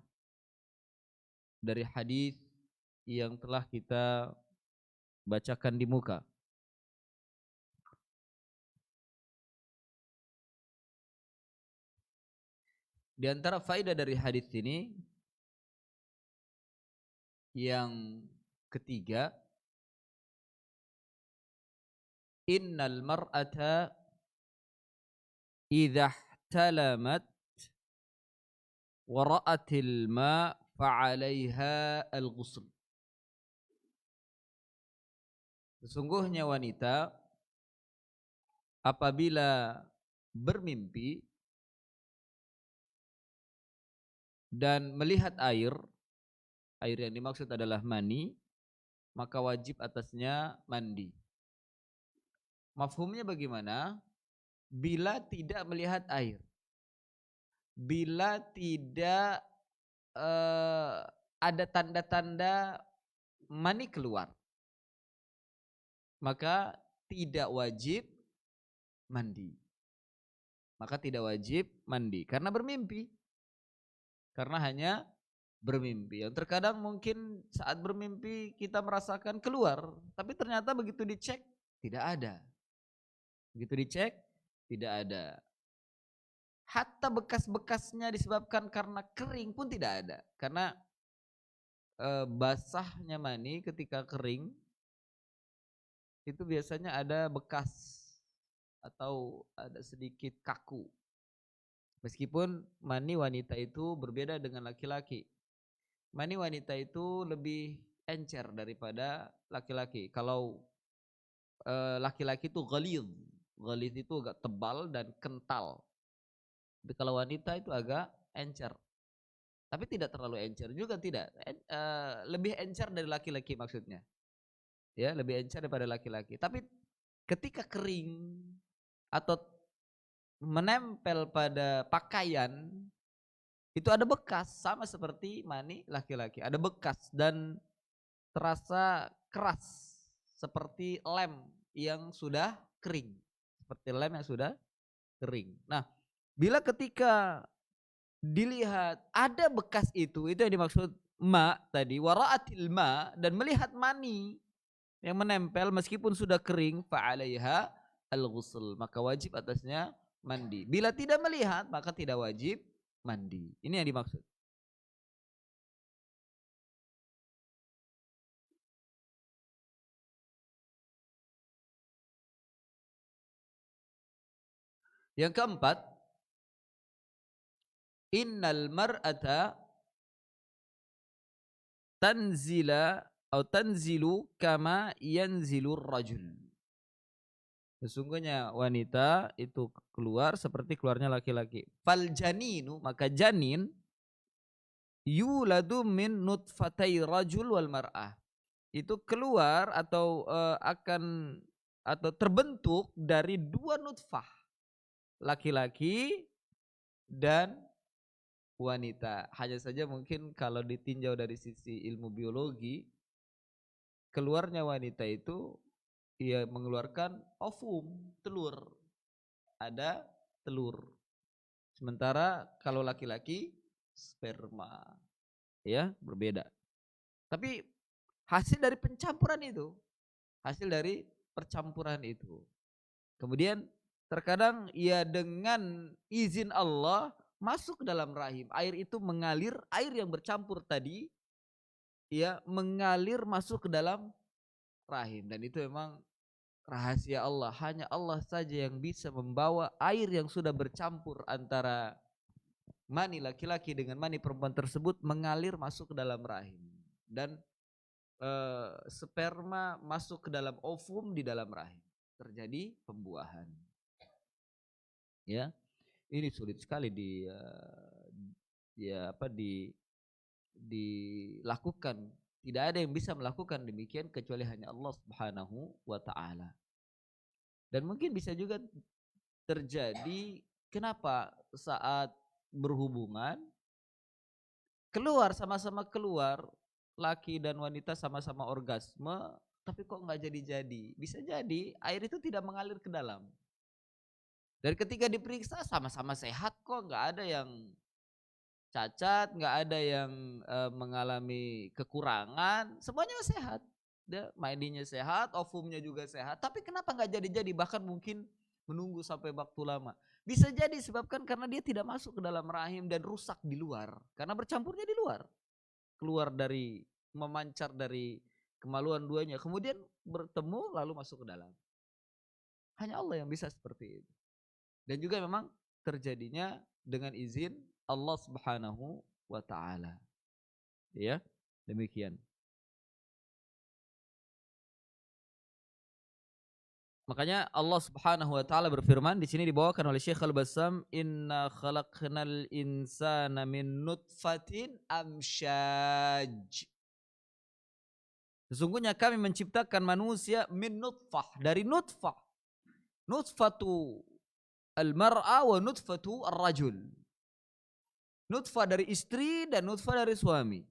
dari hadis yang telah kita bacakan di muka. Di antara faedah dari hadis ini yang ketiga, innal mar'ata idza ihtalamat wa ra'atil ma' fa'alaiha al-ghusl. Sesungguhnya wanita apabila bermimpi dan melihat air yang dimaksud adalah mani, maka wajib atasnya mandi. Mafhumnya bagaimana? Bila tidak melihat air, bila tidak ada tanda-tanda mani keluar, maka tidak wajib mandi. Karena bermimpi. Karena hanya bermimpi. Yang terkadang mungkin saat bermimpi kita merasakan keluar, tapi ternyata begitu dicek tidak ada. Hatta bekas-bekasnya disebabkan karena kering pun tidak ada. Karena basahnya mani ketika kering itu biasanya ada bekas atau ada sedikit kaku. Meskipun mani wanita itu berbeda dengan laki-laki. Mani wanita itu lebih encer daripada laki-laki. Kalau laki-laki itu ghalidh itu agak tebal dan kental. Tapi kalau wanita itu agak encer. Tapi tidak terlalu encer juga, tidak. Lebih encer dari laki-laki maksudnya. Ya, lebih encer daripada laki-laki. Tapi ketika kering atau menempel pada pakaian itu ada bekas, sama seperti mani laki-laki, ada bekas dan terasa keras seperti lem yang sudah kering. Nah, bila ketika dilihat ada bekas itu yang dimaksud ma tadi, wara'atil ma, dan melihat mani yang menempel meskipun sudah kering, fa'alaiha al-ghusl, maka wajib atasnya mandi. Bila tidak melihat maka tidak wajib mandi. Ini yang dimaksud. Yang keempat, innal mar'ata tanzilu kama yanzilur rajul. Sesungguhnya wanita itu keluar seperti keluarnya laki-laki. Fal janinu, maka janin, yuladu min nutfatai rajul wal mar'ah. Itu keluar atau terbentuk dari dua nutfah, laki-laki dan wanita. Hanya saja mungkin kalau ditinjau dari sisi ilmu biologi, keluarnya wanita itu ia mengeluarkan ovum, telur. Ada telur. Sementara kalau laki-laki sperma. Ya, berbeda. Tapi hasil dari percampuran itu. Kemudian terkadang ia dengan izin Allah masuk ke dalam rahim. Air itu mengalir, air yang bercampur tadi ia mengalir masuk ke dalam rahim. Dan itu memang rahasia Allah. Hanya Allah saja yang bisa membawa air yang sudah bercampur antara mani laki-laki dengan mani perempuan tersebut mengalir masuk ke dalam rahim. Dan sperma masuk ke dalam ovum di dalam rahim. Terjadi pembuahan. Ya, ini sulit sekali dilakukan. Tidak ada yang bisa melakukan demikian kecuali hanya Allah Subhanahu wa taala. Dan mungkin bisa juga terjadi kenapa saat berhubungan keluar sama-sama keluar, laki dan wanita sama-sama orgasme, tapi kok nggak jadi-jadi? Bisa jadi air itu tidak mengalir ke dalam. Dan ketika diperiksa sama-sama sehat kok, nggak ada yang cacat, nggak ada yang mengalami kekurangan, semuanya sehat. Maninya sehat, ovumnya juga sehat. Tapi kenapa nggak jadi-jadi? Bahkan mungkin menunggu sampai waktu lama. Bisa jadi disebabkan karena dia tidak masuk ke dalam rahim dan rusak di luar. Karena bercampurnya di luar. Keluar dari, memancar dari kemaluan duanya. Kemudian bertemu lalu masuk ke dalam. Hanya Allah yang bisa seperti itu. Dan juga memang terjadinya dengan izin Allah Subhanahu wa taala. Ya, demikian. Makanya Allah Subhanahu wa taala berfirman di sini dibawakan oleh Syekh Al-Bassam, "Inna khalaqnal insana min nutfatin amsyaj." Sesungguhnya kami menciptakan manusia min nutfah, dari nutfah. Nutfatu al-mar'a wa nutfatu ar-rajul. Nutfah dari istri dan nutfah dari suami.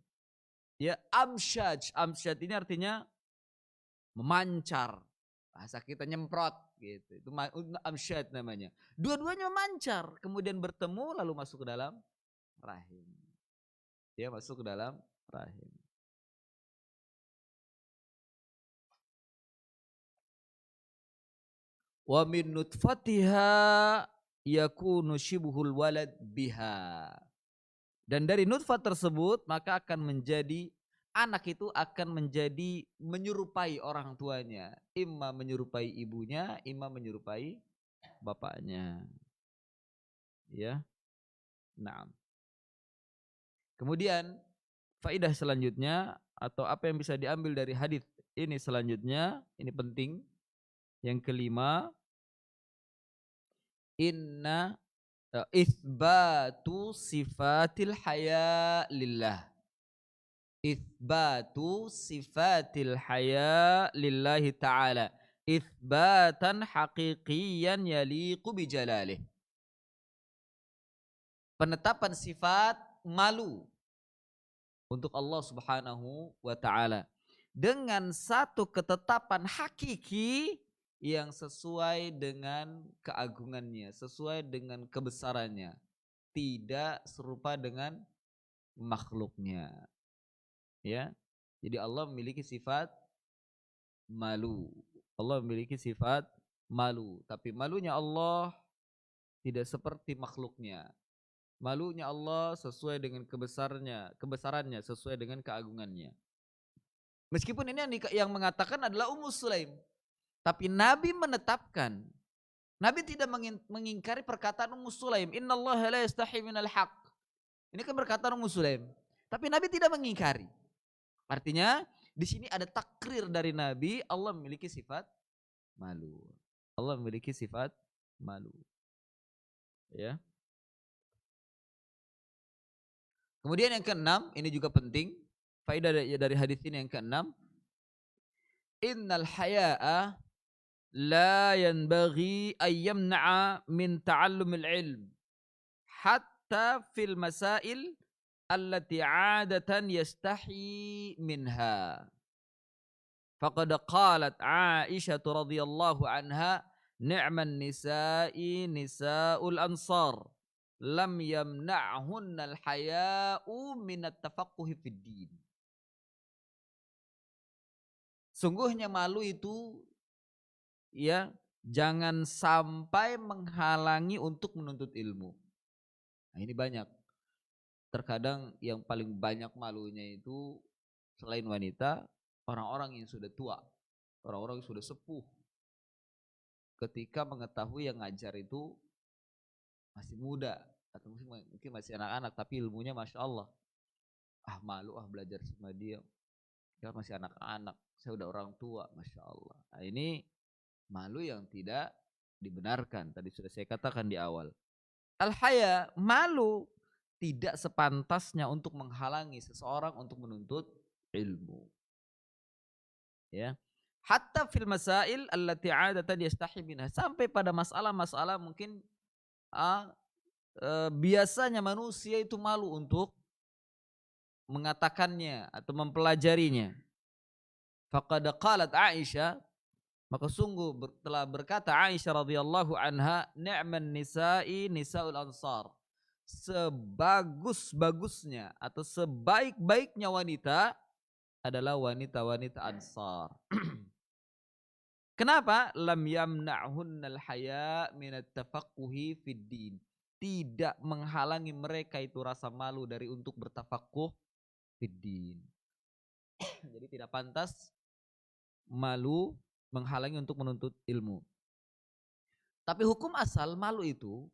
Ya, amsyaj. Amsyaj ini artinya memancar. Bahasa kita nyemprot gitu. Itu amsyad namanya. Dua-duanya memancar, kemudian bertemu lalu masuk ke dalam rahim. Dia masuk ke dalam rahim. Wa min nutfatiha yakunu shibhul walad biha. Dan dari nutfah tersebut maka akan menjadi, anak itu akan menjadi menyerupai orang tuanya. Imma menyerupai ibunya, imma menyerupai bapaknya. Ya. Nah. Kemudian faedah selanjutnya atau apa yang bisa diambil dari hadis ini selanjutnya, ini penting. Yang kelima, inna itsbatu sifatil haya lillah. Itsbatu sifatil haya lillahi ta'ala. Itsbatan haqiqiyan yaliqu bijalalih. Penetapan sifat malu untuk Allah Subhanahu wa ta'ala dengan satu ketetapan hakiki yang sesuai dengan keagungannya, sesuai dengan kebesarannya, tidak serupa dengan makhluknya. Ya. Jadi Allah memiliki sifat malu. Allah memiliki sifat malu, tapi malunya Allah tidak seperti makhluknya. Malunya Allah sesuai dengan kebesarannya sesuai dengan keagungannya. Meskipun ini yang mengatakan adalah Ummu Sulaim, tapi Nabi menetapkan, Nabi tidak mengingkari perkataan Ummu Sulaim, innallaha la yastahi minal haq. Ini kan perkataan Ummu Sulaim, tapi Nabi tidak mengingkari. Artinya di sini ada takrir dari Nabi, Allah memiliki sifat malu. Allah memiliki sifat malu. Ya. Kemudian yang keenam, ini juga penting, faedah dari hadis ini yang keenam, innal haya'a la yanbaghi an yamna'a min ta'allumil ilm hatta fil masail allati 'adatan yastahi minha. Faqad qalat Aisyah radhiyallahu anha, ni'man nisa'i nisa'ul ansar lam yamna'hunnal haya'u minat tafaqquhi fid din. Sungguhnya malu itu ya jangan sampai menghalangi untuk menuntut ilmu. Nah, ini banyak. Terkadang yang paling banyak malunya itu selain wanita, orang-orang yang sudah tua. orang-orang yang sudah sepuh ketika mengetahui yang ngajar itu masih muda atau mungkin masih anak-anak tapi ilmunya masya Allah. Malu belajar sama dia, dia masih anak-anak, saya udah orang tua, masya Allah. Nah, ini malu yang tidak dibenarkan. Tadi sudah saya katakan di awal. Al-haya, malu tidak sepantasnya untuk menghalangi seseorang untuk menuntut ilmu. Ya. Hatta fil masail allati 'adatan yastahi minha, sampai pada masalah-masalah mungkin biasanya manusia itu malu untuk mengatakannya atau mempelajarinya. Faqad qalat Aisyah, maka sungguh telah berkata Aisyah radhiyallahu anha, ni'man nisa'i nisaul ansar. Sebagus-bagusnya atau sebaik-baiknya wanita adalah wanita-wanita Ansar. Kenapa? Lam yamna'hunnal haya minat tafaqquhi fid din. Tidak menghalangi mereka itu rasa malu dari untuk bertafaqquh fid din. Jadi tidak pantas malu menghalangi untuk menuntut ilmu. Tapi hukum asal malu itu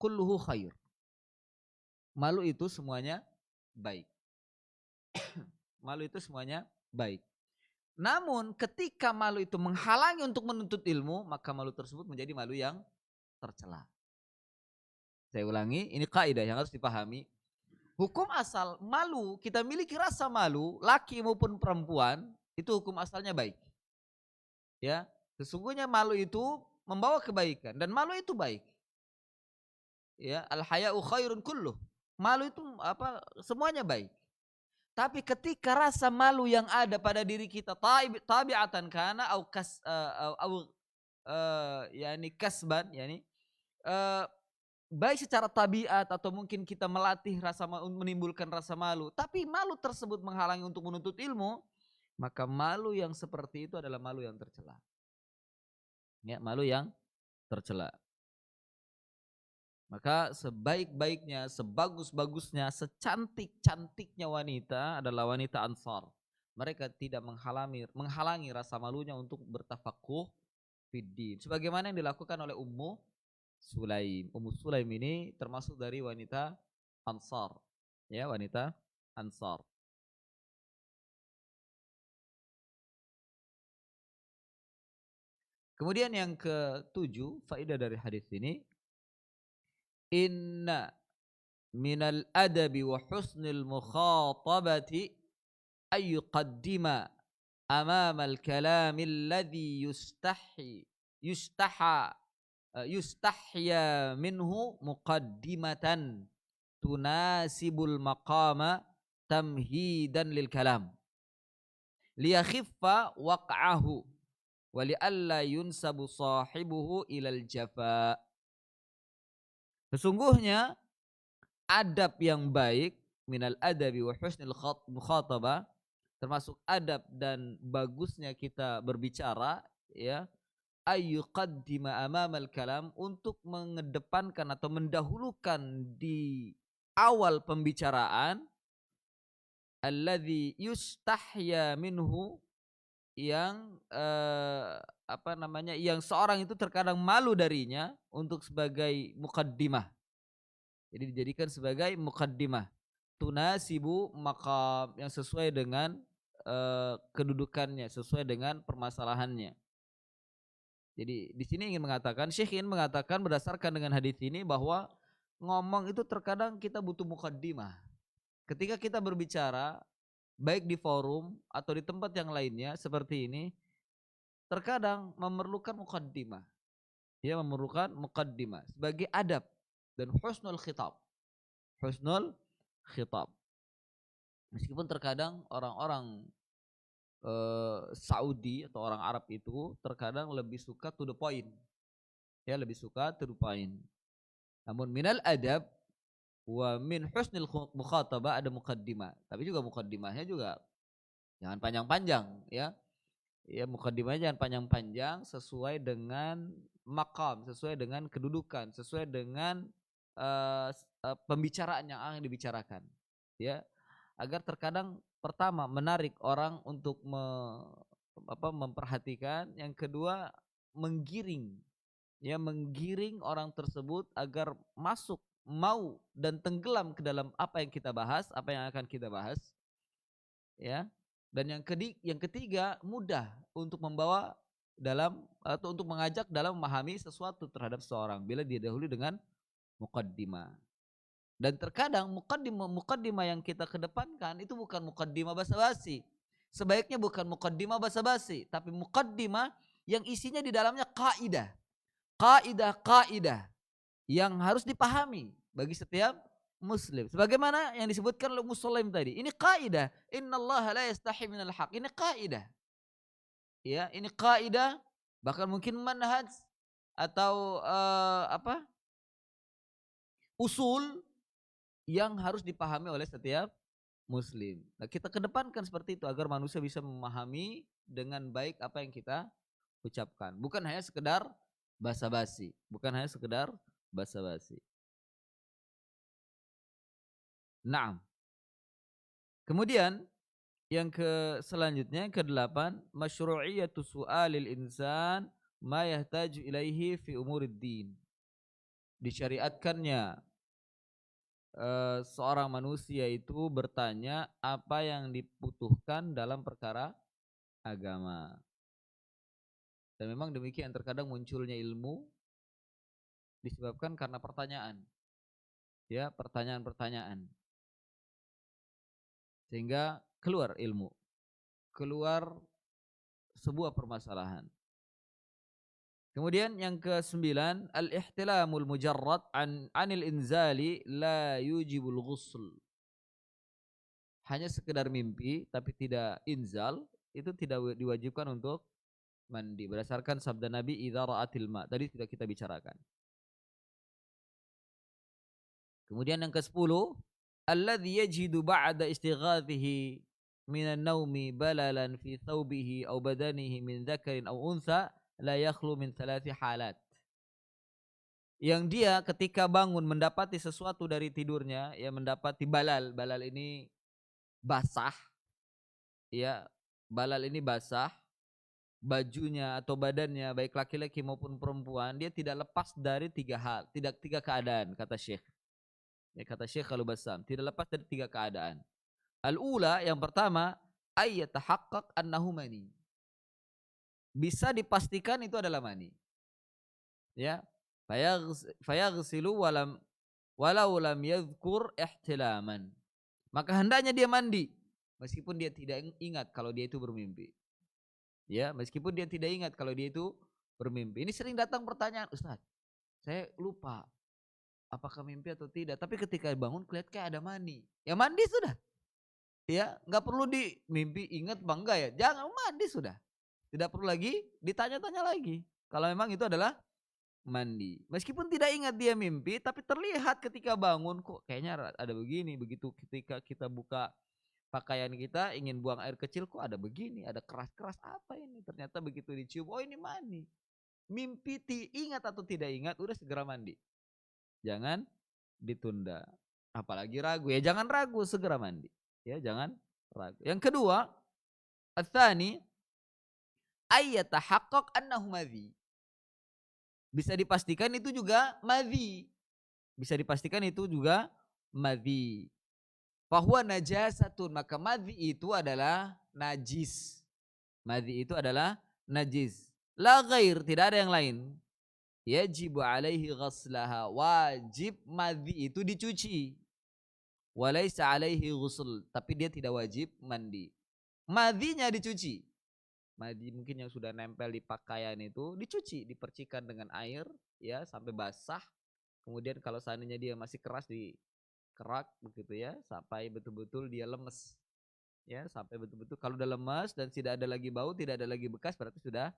kulluhu khair. Malu itu semuanya baik. Malu itu semuanya baik. Namun ketika malu itu menghalangi untuk menuntut ilmu, maka malu tersebut menjadi malu yang tercela. Saya ulangi, ini kaidah yang harus dipahami. Hukum asal malu, kita miliki rasa malu, laki maupun perempuan, itu hukum asalnya baik. Ya, sesungguhnya malu itu membawa kebaikan dan malu itu baik. Ya, al-haya'u khairun kulluh. Malu itu semuanya baik. Tapi ketika rasa malu yang ada pada diri kita tabi'atan kana au yani kasban, yani baik secara tabiat atau mungkin kita melatih menimbulkan rasa malu, tapi malu tersebut menghalangi untuk menuntut ilmu, maka malu yang seperti itu adalah malu yang tercela. Ya, malu yang tercela. Maka sebaik-baiknya, sebagus-bagusnya, secantik-cantiknya wanita adalah wanita Ansar. Mereka tidak menghalangi rasa malunya untuk bertafaqquh fiddin. Sebagaimana yang dilakukan oleh Ummu Sulaim. Ummu Sulaim ini termasuk dari wanita Ansar. Ya, wanita Ansar. Kemudian yang ke-7, faedah dari hadis ini, inna minal adabi wa husnil mukhatabati ay yuqaddima amamal kalamil ladzi yustahya minhu muqaddimatan tunasibul maqama tamhidan lil kalam liyakhiffa waq'ahu wa li'alla yunsabu sahibuhu ilal jafa. Sesungguhnya adab yang baik, minal adabi wa husnil mukhatabah, termasuk adab dan bagusnya kita berbicara, ya, ayyuqaddima amamal kalam, untuk mengedepankan atau mendahulukan di awal pembicaraan alladzi yustahya minhu, yang yang seorang itu terkadang malu darinya, untuk sebagai muqaddimah. Jadi dijadikan sebagai muqaddimah. Tunasibu maqam, yang sesuai dengan kedudukannya, sesuai dengan permasalahannya. Jadi di sini Syekh ingin mengatakan berdasarkan dengan hadis ini bahwa ngomong itu terkadang kita butuh muqaddimah. Ketika kita berbicara baik di forum atau di tempat yang lainnya seperti ini, terkadang memerlukan muqaddimah. Ya, memerlukan muqaddimah sebagai adab dan husnul khitab. Husnul khitab. Meskipun terkadang orang-orang Saudi atau orang Arab itu terkadang lebih suka to the point. Ya, lebih suka to the point. Namun minal adab wa min husnil mukhatabah ada muqaddimah. Tapi juga muqaddimahnya juga jangan panjang-panjang, ya. Ya, muqaddimahnya jangan panjang-panjang, sesuai dengan maqam, sesuai dengan kedudukan, sesuai dengan pembicaraan yang akan dibicarakan. Ya, agar terkadang pertama menarik orang untuk memperhatikan, yang kedua menggiring, ya menggiring orang tersebut agar masuk, mau dan tenggelam ke dalam apa yang kita bahas, apa yang akan kita bahas, ya. Dan yang ketiga mudah untuk membawa dalam atau untuk mengajak dalam memahami sesuatu terhadap seorang bila didahului dengan muqaddimah. Dan terkadang muqaddimah yang kita kedepankan itu bukan muqaddimah basa-basi. Sebaiknya bukan muqaddimah basa-basi, tapi muqaddimah yang isinya di dalamnya kaidah. Kaidah-kaidah yang harus dipahami bagi setiap muslim. Sebagaimana yang disebutkan oleh Muslim tadi. Ini kaidah. Innallaha la yastahi minal haq. Ini kaidah. Ya, ini kaidah, bahkan mungkin manhaj atau usul yang harus dipahami oleh setiap muslim. Nah, kita kedepankan seperti itu agar manusia bisa memahami dengan baik apa yang kita ucapkan. Bukan hanya sekedar basa-basi. Bukan hanya sekedar basa-basi. Naam. Kemudian yang selanjutnya ke-8, masyru'iyatu su'alil insan ma yahtaju ilaihi fi umuriddin. Disyariatkannya seorang manusia itu bertanya apa yang dibutuhkan dalam perkara agama. Dan memang demikian, terkadang munculnya ilmu disebabkan karena pertanyaan. Ya, pertanyaan-pertanyaan. Sehingga keluar ilmu, keluar sebuah permasalahan. Kemudian yang ke-9, al-ihtilamul mujarrad anil inzali la yujibul ghusl. Hanya sekedar mimpi tapi tidak inzal, itu tidak diwajibkan untuk mandi berdasarkan sabda Nabi idza ra'atil ma. Tadi sudah kita bicarakan. Kemudian yang ke-10, alladzi yajidu ba'da istighathihi minan naumi balalan fi thawbihi aw badanihi min dzakarin aw untha la yakhlu min 3 halat. Yang dia ketika bangun mendapati sesuatu dari tidurnya, ya mendapati balal. Balal ini basah. Ya, balal ini basah. Bajunya atau badannya baik laki-laki maupun perempuan, dia tidak lepas dari 3 hal, tidak 3 keadaan kata Syekh. Ya, kata Syekh Al-Bassam, tidak lepas dari 3 keadaan. Al-ula, yang pertama, ayyatahaqqaq annahu mani. Bisa dipastikan itu adalah mani. Ya, fayaghsilu walau lam yadhkur ihtilaman. Maka hendaknya dia mandi meskipun dia tidak ingat kalau dia itu bermimpi. Ya, meskipun dia tidak ingat kalau dia itu bermimpi. Ini sering datang pertanyaan, Ustaz, saya lupa apakah mimpi atau tidak, tapi ketika bangun kelihatan kayak ada mani. Ya mandi sudah. Ya, nggak perlu di mimpi ingat bangga ya. Jangan, mandi sudah. Tidak perlu lagi ditanya-tanya lagi. Kalau memang itu adalah mandi. Meskipun tidak ingat dia mimpi, tapi terlihat ketika bangun kok kayaknya ada begini, begitu ketika kita buka pakaian kita ingin buang air kecil kok ada begini, ada keras-keras apa ini? Ternyata begitu dicium, oh ini mani. Mimpi ingat atau tidak ingat, udah segera mandi. Jangan ditunda. Apalagi ragu, ya jangan ragu, segera mandi. Ya jangan ragu. Yang kedua, ats-tsani ayyatahaqqaq annahu madhi. Bisa dipastikan itu juga madhi. Bisa dipastikan itu juga madhi. Fahuwa najasatun, maka madhi itu adalah najis. Madhi itu adalah najis. La ghair, tidak ada yang lain. Yajibu alaihi ghaslaha, wajib madhi itu dicuci. Walaysa alaihi ghusl, tapi dia tidak wajib mandi. Madhinya dicuci. Madhi mungkin yang sudah nempel di pakaian itu dicuci, dipercikan dengan air ya sampai basah. Kemudian kalau seandainya dia masih keras dikerak begitu ya, sampai betul-betul dia lemes. Ya, sampai betul-betul kalau udah lemas dan tidak ada lagi bau, tidak ada lagi bekas, berarti sudah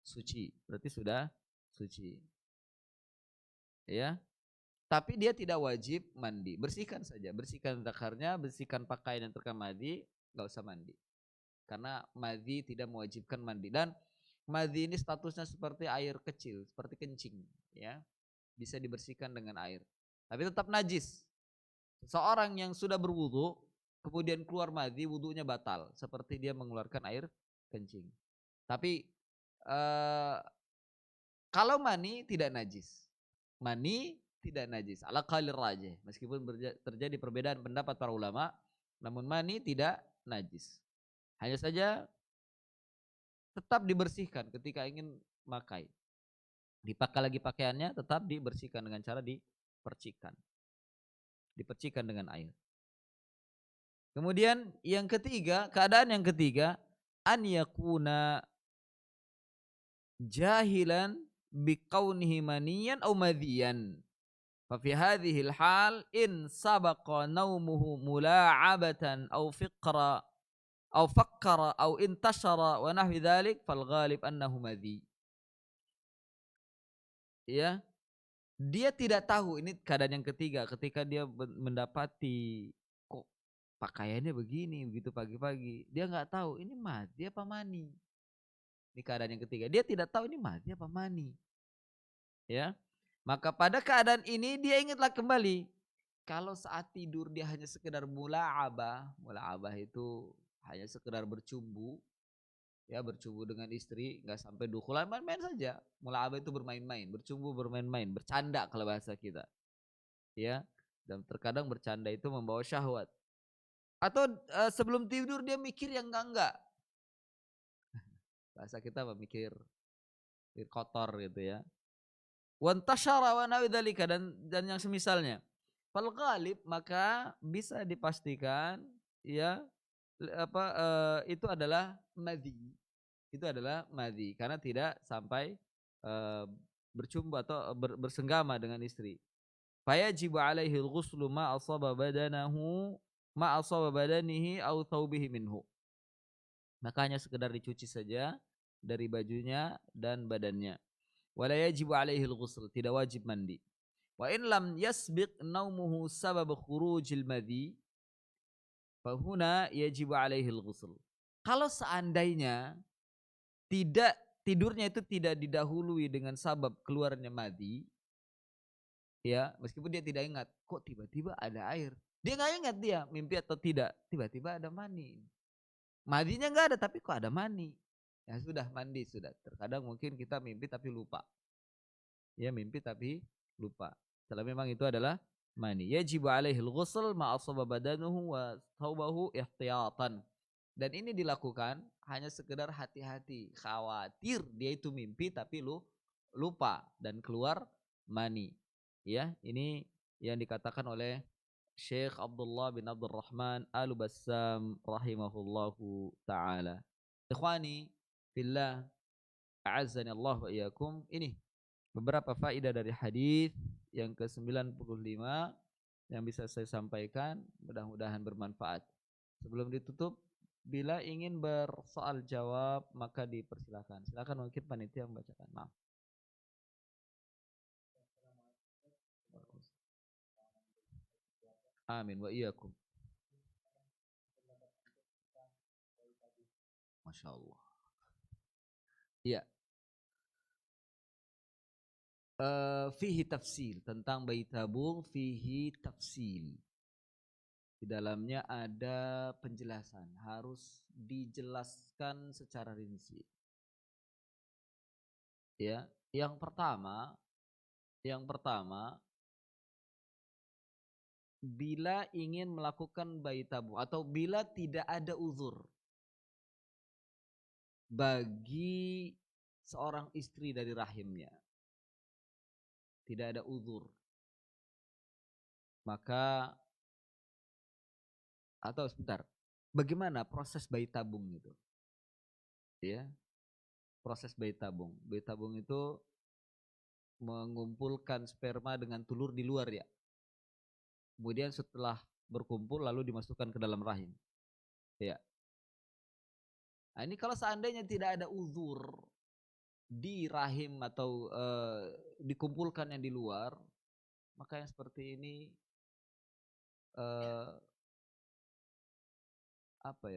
suci. Berarti sudah suci. Ya. Tapi dia tidak wajib mandi. Bersihkan saja, bersihkan zakarnya, bersihkan pakaian yang terkena madhi, enggak usah mandi. Karena madhi tidak mewajibkan mandi, dan madhi ini statusnya seperti air kecil, seperti kencing ya. Bisa dibersihkan dengan air. Tapi tetap najis. Seorang yang sudah berwudu kemudian keluar madhi, wudunya batal seperti dia mengeluarkan air kencing. Tapi kalau mani tidak najis. Mani tidak najis. Ala qalir rajih. Meskipun terjadi perbedaan pendapat para ulama, namun mani tidak najis. Hanya saja tetap dibersihkan ketika ingin memakai. Dipakai lagi pakaiannya tetap dibersihkan dengan cara dipercikkan. Dipercikkan dengan air. Kemudian yang ketiga, keadaan yang ketiga, an yakuna jahilan biqaunihi maniyan aw madhiyan. Fa fi hadhihi al-hal in sabaqa naumuhu mula'abatan aw fiqra aw fakkara aw intashara wa nahwi dhalik fal ghalib annahu madhi. Ya, dia tidak tahu, ini keadaan yang ketiga, ketika dia mendapati kok pakaiannya begini begitu pagi-pagi, dia nggak tahu ini madhi apa mani. Ini keadaan yang ketiga, dia tidak tahu ini madhi apa mani. Ya, maka pada keadaan ini dia ingatlah kembali, kalau saat tidur dia hanya sekedar mula'abah itu hanya sekedar bercumbu, ya bercumbu dengan istri, nggak sampai dukhulan, main-main saja. Mula'abah itu bermain-main, bercumbu bermain-main, bercanda kalau bahasa kita. Ya, dan terkadang bercanda itu membawa syahwat. Atau sebelum tidur dia mikir yang enggak. Bahasa kita apa, mikir kotor gitu ya. Wantashara wa nawi dzalika, dan yang semisalnya. Fal ghalib, maka bisa dipastikan ya itu adalah madhi. Itu adalah madhi karena tidak sampai bercumbu atau bersenggama dengan istri. Fayajibu alaihi al-ghuslu ma asaba badanihi aw thawbihi minhu. Makanya sekedar dicuci saja dari bajunya dan badannya. Wala yajibu alaihi al-ghusl, tidak wajib mandi. Wa in lam yasbiq naumuhu sabab khurujil madhi fahuna yajibu alaihi al-ghusl. Kalau seandainya tidurnya itu tidak didahului dengan sabab keluarnya madhi, ya meskipun dia tidak ingat, kok tiba-tiba ada air, dia nggak ingat dia mimpi atau tidak, tiba-tiba ada mani, madhinya nggak ada tapi kok ada mani, ya sudah mandi sudah. Terkadang mungkin kita mimpi tapi lupa, ya mimpi tapi lupa, setelah memang itu adalah mani. Yajibu alaihil ghusl ma asaba badanuhu wa thawbahu ihtiyatan. Dan ini dilakukan hanya sekedar hati-hati, khawatir dia itu mimpi tapi lupa dan keluar mani. Ya, ini yang dikatakan oleh Syekh Abdullah bin Abdul Rahman Al-Bassam rahimahullahu taala. Ikhwani fillah, a'azzani Allah wa iyyakum. Ini beberapa faedah dari hadis yang ke-95 yang bisa saya sampaikan, mudah-mudahan bermanfaat. Sebelum ditutup, bila ingin bersoal jawab maka dipersilakan. Silakan mungkin panitia membacakan. Maaf. Amin wa iyyakum. Masya Allah. Iya. Fihi tafsil, tentang bayi tabung fihi tafsil. Di dalamnya ada penjelasan, harus dijelaskan secara rinci. Ya, yang pertama bila ingin melakukan bayi tabung atau bila tidak ada uzur bagi seorang istri dari rahimnya, tidak ada uzur, maka atau sebentar, bagaimana proses bayi tabung itu? Ya, proses bayi tabung. Bayi tabung itu mengumpulkan sperma dengan telur di luar ya. Kemudian setelah berkumpul lalu dimasukkan ke dalam rahim. Ya. Nah, ini kalau seandainya tidak ada uzur di rahim atau dikumpulkan yang di luar, maka yang seperti ini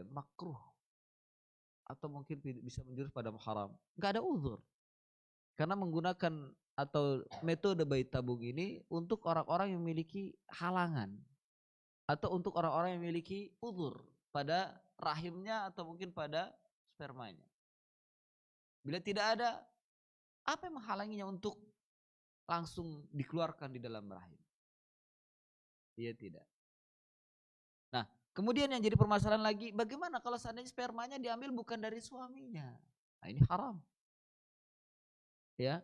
makruh atau mungkin bisa menjurus pada haram. Enggak ada uzur. Karena menggunakan atau metode bayi tabung ini untuk orang-orang yang memiliki halangan atau untuk orang-orang yang memiliki uzur pada rahimnya atau mungkin pada spermanya. Bila tidak ada, apa yang menghalanginya untuk langsung dikeluarkan di dalam rahim? Iya tidak. Nah, kemudian yang jadi permasalahan lagi, bagaimana kalau seandainya spermanya diambil bukan dari suaminya? Nah, ini haram. Ya,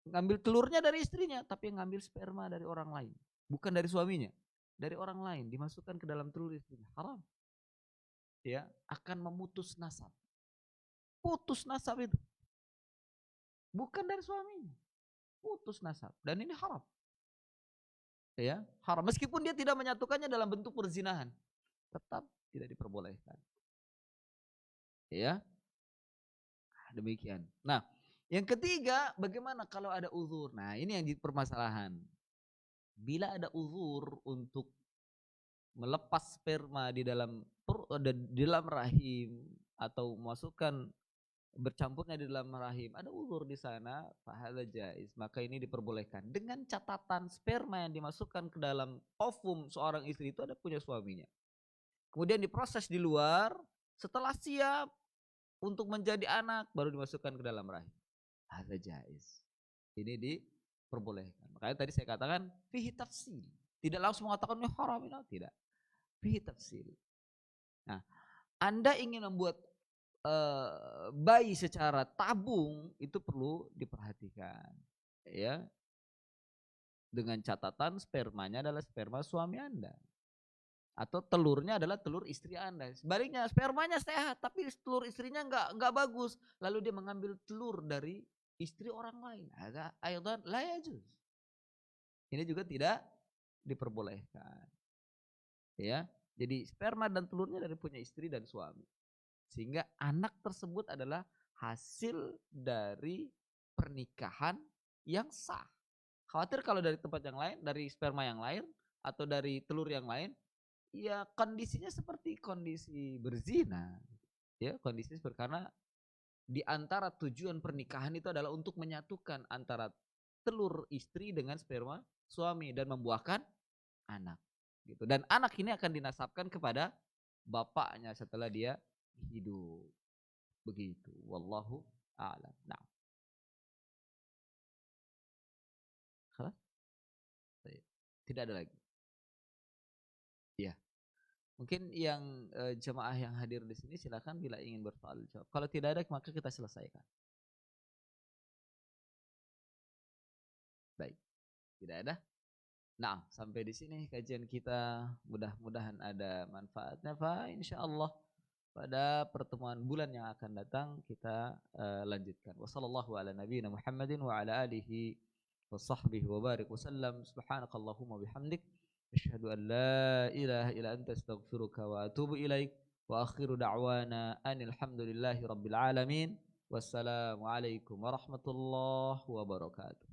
ngambil telurnya dari istrinya, tapi ngambil sperma dari orang lain, bukan dari suaminya, dari orang lain dimasukkan ke dalam telur istrinya, haram. Ya, akan memutus nasab. Putus nasab itu. Bukan dari suaminya. Putus nasab. Dan ini haram. Ya, haram. Meskipun dia tidak menyatukannya dalam bentuk perzinahan, tetap tidak diperbolehkan. Ya, demikian. Nah, yang ketiga, bagaimana kalau ada uzur? Nah, ini yang jadi permasalahan. Bila ada uzur untuk melepas sperma di dalam rahim atau memasukkan bercampurnya di dalam rahim, ada uzur di sana, fahadza jaiz, maka ini diperbolehkan dengan catatan sperma yang dimasukkan ke dalam ovum seorang istri itu ada punya suaminya. Kemudian diproses di luar, setelah siap untuk menjadi anak baru dimasukkan ke dalam rahim. Hadza jaiz. Ini diperbolehkan. Makanya tadi saya katakan fihi tafsil. Tidak langsung mengatakan ini haram, tidak. Fihi tafsil. Nah, Anda ingin membuat bayi secara tabung itu perlu diperhatikan, ya, dengan catatan spermanya adalah sperma suami Anda atau telurnya adalah telur istri Anda. Sebaliknya spermanya sehat tapi telur istrinya nggak bagus, lalu dia mengambil telur dari istri orang lain, ada aidan la yajuz. Ini juga tidak diperbolehkan, ya. Jadi sperma dan telurnya dari punya istri dan suami. Sehingga anak tersebut adalah hasil dari pernikahan yang sah. Khawatir kalau dari tempat yang lain, dari sperma yang lain, atau dari telur yang lain, ya kondisinya seperti kondisi berzina. Ya, kondisi seperti, karena di antara tujuan pernikahan itu adalah untuk menyatukan antara telur istri dengan sperma suami dan membuahkan anak. Gitu. Dan anak ini akan dinasabkan kepada bapaknya setelah dia hidup. Begitu. Wallahu a'lam. Nah. Salah? Tidak ada lagi. Iya. Mungkin yang jemaah yang hadir di sini silakan bila ingin bersoal jawab. Kalau tidak ada maka kita selesaikan. Baik. Tidak ada? Nah, sampai di sini kajian kita. Mudah-mudahan ada manfaatnya, Pak. Insyaallah pada pertemuan bulan yang akan datang kita lanjutkan. Wassallallahu ala nabiyina Muhammadin wa ala alihi wa sahbihi wa barik wasallam. Subhanakallahumma bihamdik asyhadu an la ilaha illa anta astaghfiruka wa atubu ilaik. Wa akhiru da'wana anil hamdulillahi rabbil alamin. Wassalamu alaikum warahmatullahi wabarakatuh.